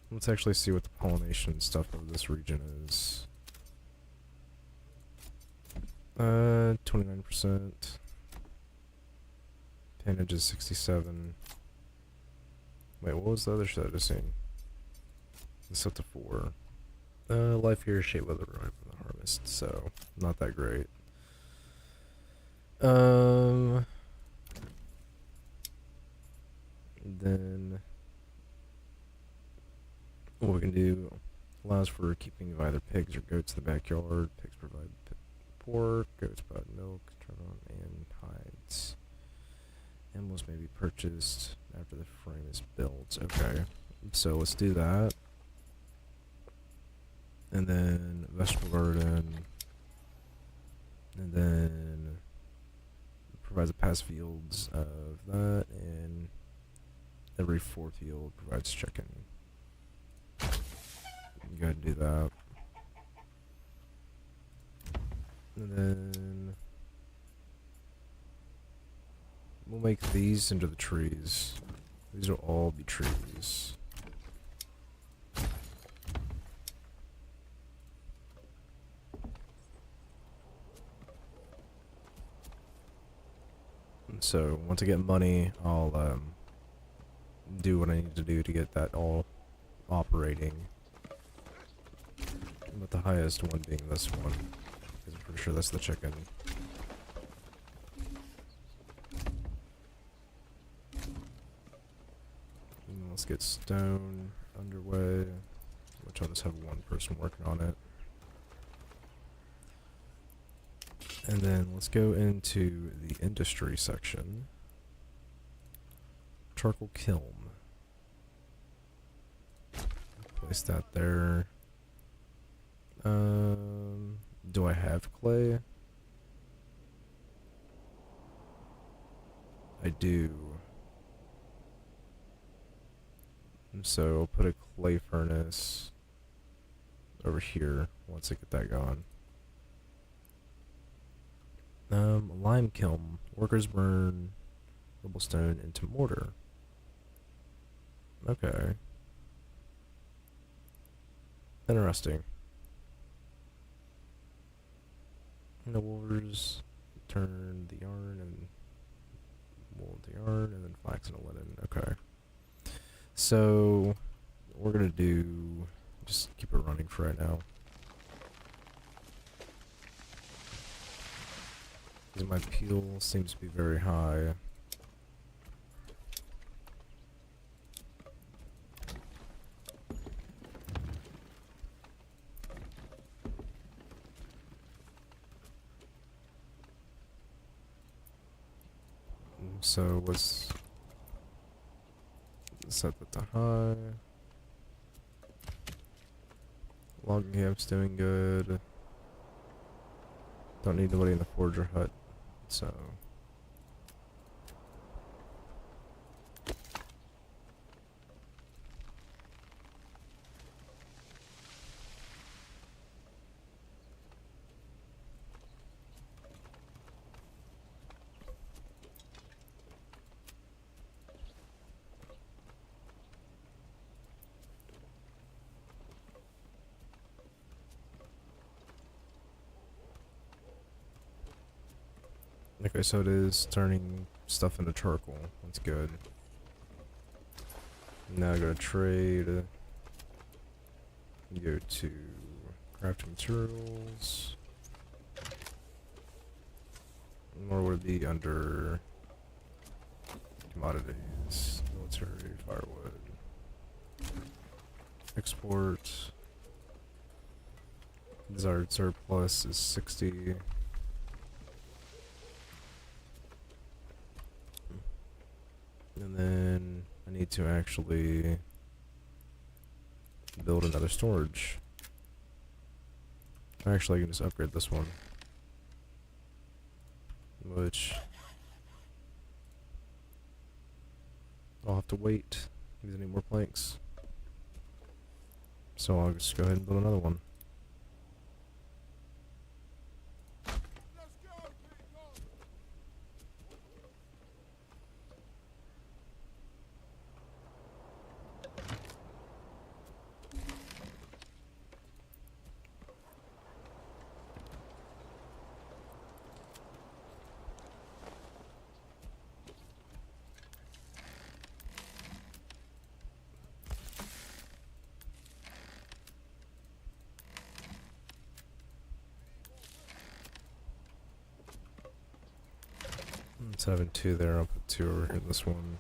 Let's actually see what the pollination stuff of this region is. 29%. Tannage is 67. Wait, what was the other shit I just seen? It's up to 4. Life here is shaped by the rime from the harvest, so not that great. Then what we can do allows for keeping of either pigs or goats in the backyard. Pigs provide pork, goats provide milk, and hides. Animals may be purchased after the frame is built. Okay, so let's do that. And then vegetable garden. And then provides a pass fields of that, and every 4th field provides chicken. Go ahead and do that. And then we'll make these into the trees. These will all be trees. And so once I get money, I'll do what I need to do to get that all operating. With the highest one being this one, because I'm pretty sure that's the chicken. And let's get stone underway, which I'll just have one person working on it. And then let's go into the industry section. Charcoal kiln. Place that there. Do I have clay? I do. So I'll put a clay furnace over here once I get that going. Lime kiln. Workers burn cobblestone into mortar. Okay. Interesting. The woolers turn the yarn and wool into yarn and then flax into linen. Okay. So what we're gonna do, just keep it running for right now. Because my peel seems to be very high. So let's set that to high. Logging camp's doing good. Don't need nobody in the forger hut, so. Okay, so it is turning stuff into charcoal. That's good. Now I go to trade. Go to crafting materials. Or would it be under commodities? Military, firewood. Export. Desired surplus is 60. And then I need to actually build another storage. Actually, I can just upgrade this one. Which I'll have to wait because I need more planks. So I'll just go ahead and build another one. Instead of having two there, I'll put two over here in this one.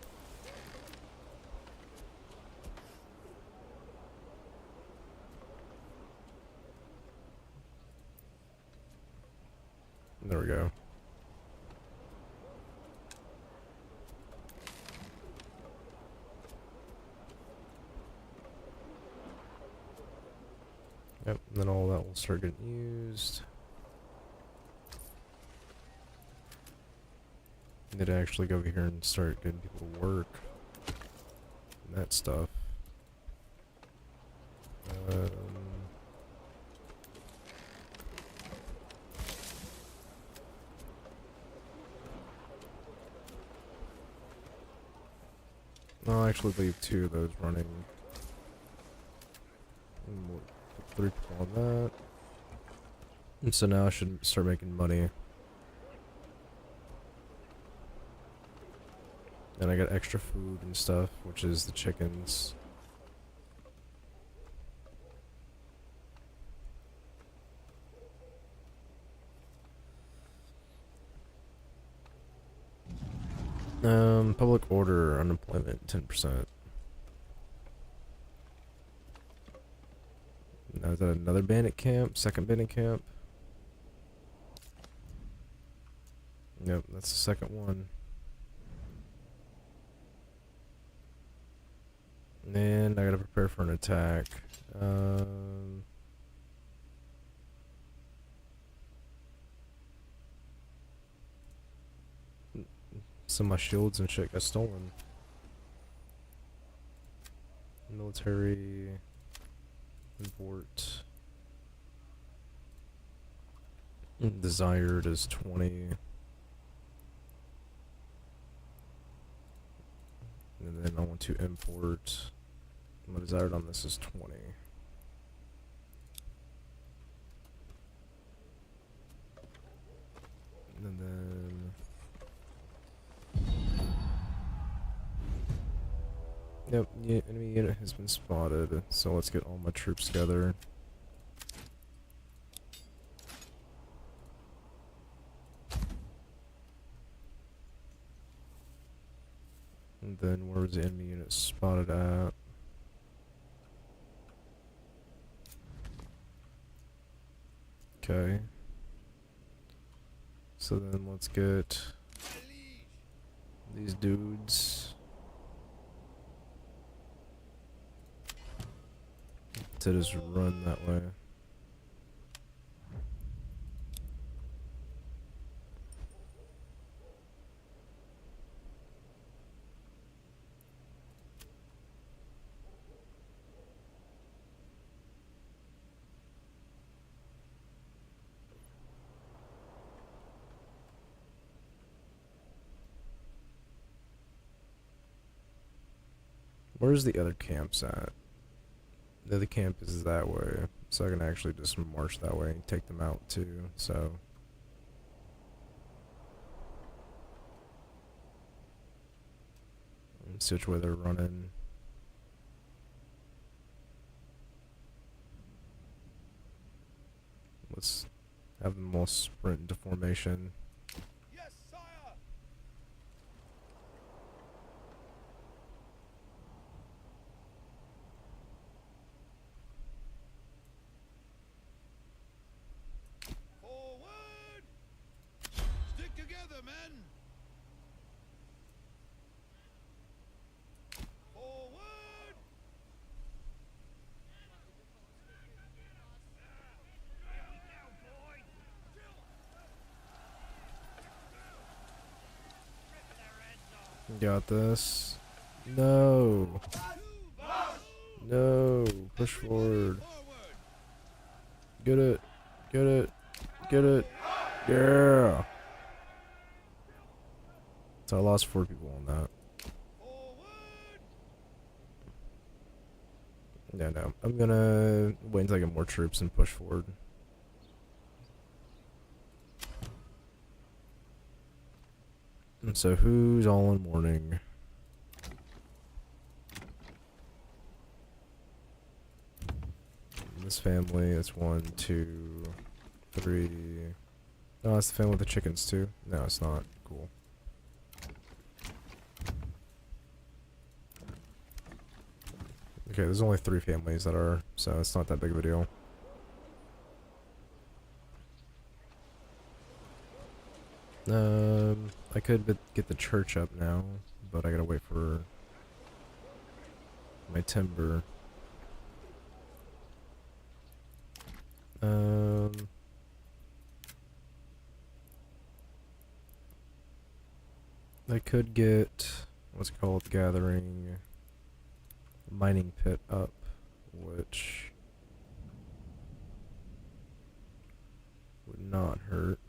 There we go. Yep, and then all that will start getting used. Need to actually go over here and start getting people to work. And that stuff. I'll actually leave two of those running. And we'll put 3 people on that. And so now I should start making money. And I got extra food and stuff, which is the chickens. Public order, unemployment, 10%. Now is that another bandit camp? Second bandit camp? Yep, that's the second one. And I gotta prepare for an attack. Some of my shields and shit got stolen. Military import. Desired is 20. And then I want to import. My desired on this is 20. And then yep, yeah, enemy unit has been spotted, so let's get all my troops together. And then where was the enemy unit spotted at? Okay. So then let's get these dudes to just run that way. Where's the other camps at? The other camp is that way, so I can actually just march that way and take them out too, so. And see which way they're running. Let's have them all sprint into formation. Yes, sire. Forward! Stick together, men! Forward! Got this. No. No. Push forward. Get it. Get it. Get it. Yeah. So I lost 4 people on that. Yeah, no. I'm gonna wait until I get more troops and push forward. And so who's all in mourning? This family, it's 1, 2, 3. No, it's the family with the chickens too. No, it's not. Cool. Okay, there's only 3 families that are, so it's not that big of a deal. I could get the church up now, but I gotta wait for my timber. I could get, what's it called, gathering mining pit up, which would not hurt.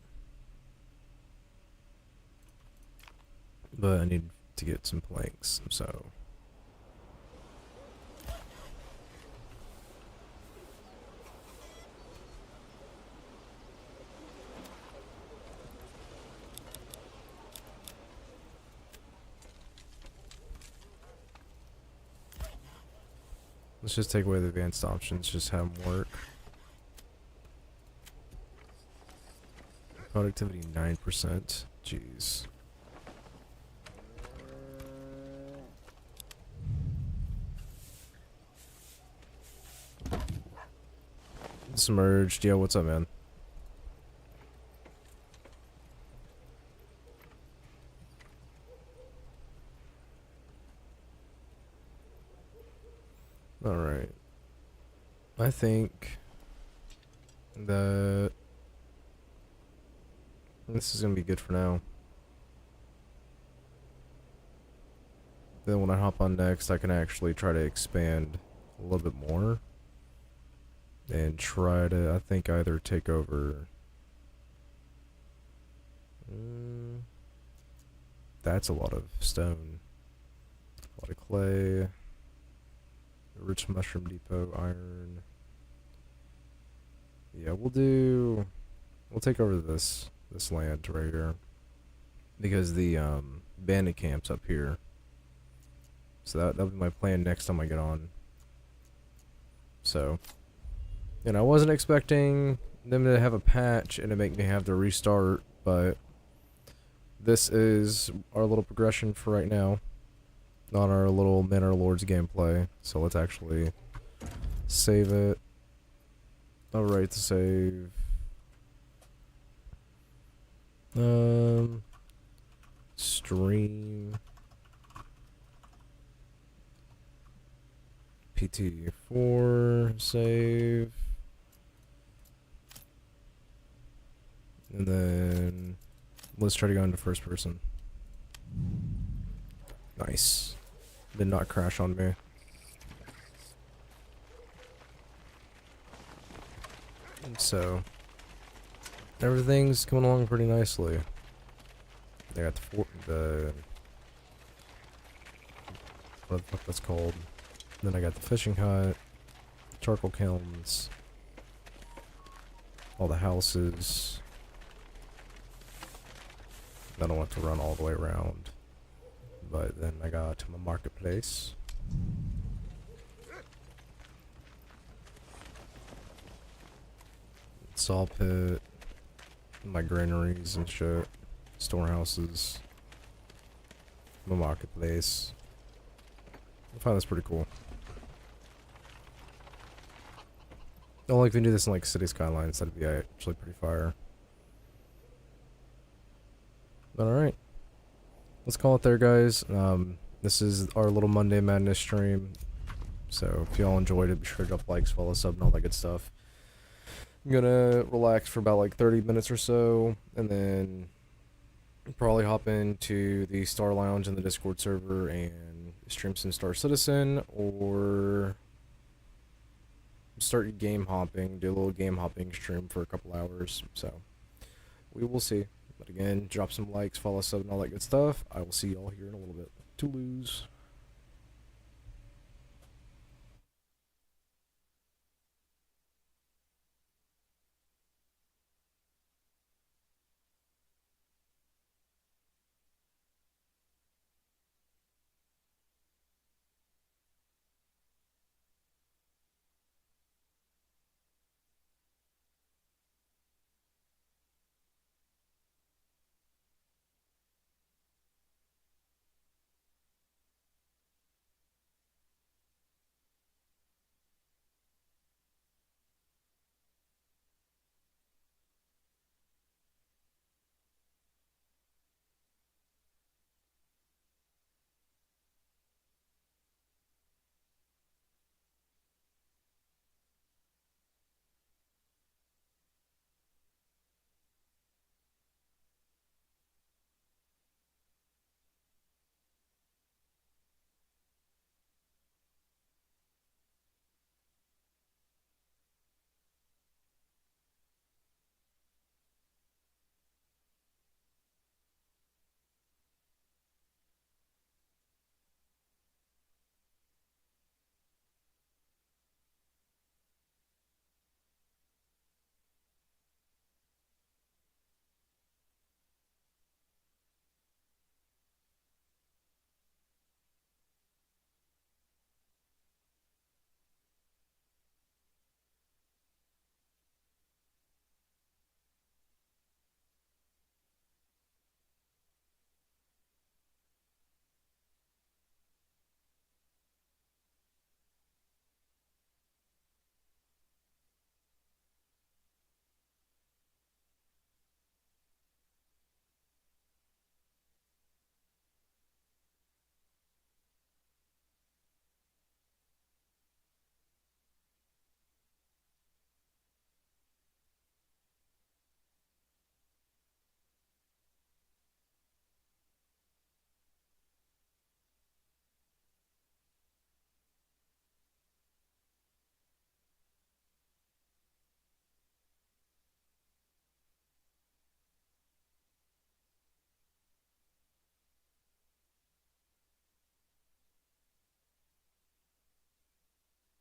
But I need to get some planks, so. Let's just take away the advanced options, just have them work. Productivity 9%. Jeez. Submerged. Yo, what's up, man? Alright. I think that this is gonna be good for now. then when I hop on next, I can actually try to expand a little bit more. And try to, I think, either take over... that's a lot of stone. A lot of clay. Rich mushroom depot, iron. Yeah, we'll take over this land right here. Because the bandit camp's up here. So that'll be my plan next time I get on. So, and I wasn't expecting them to have a patch and to make me have to restart, but this is our little progression for right now on our little Manor Lords gameplay. So let's actually save it. Alright, to save. Stream. PT4, save. And then let's try to go into first person. Nice. Did not crash on me. And so everything's coming along pretty nicely. They got the what the fuck that's called. Then I got the fishing hut, charcoal kilns, all the houses. I don't want to run all the way around. But then I got my marketplace. Saw pit, my granaries and shit, storehouses, my marketplace. I find this pretty cool. I don't like if they do this in like city skylines. That'd be actually pretty fire. But alright. Let's call it there, guys. This is our little Monday Madness stream. So if y'all enjoyed it, be sure to drop likes, follow, sub, and all that good stuff. I'm gonna relax for about like 30 minutes or so, and then probably hop into the Star Lounge in the Discord server and stream some Star Citizen, or start game hopping, do a little game hopping stream for a couple hours. So we will see. But again, drop some likes, follow, sub, and all that good stuff. I will see y'all here in a little bit. Toodaloo.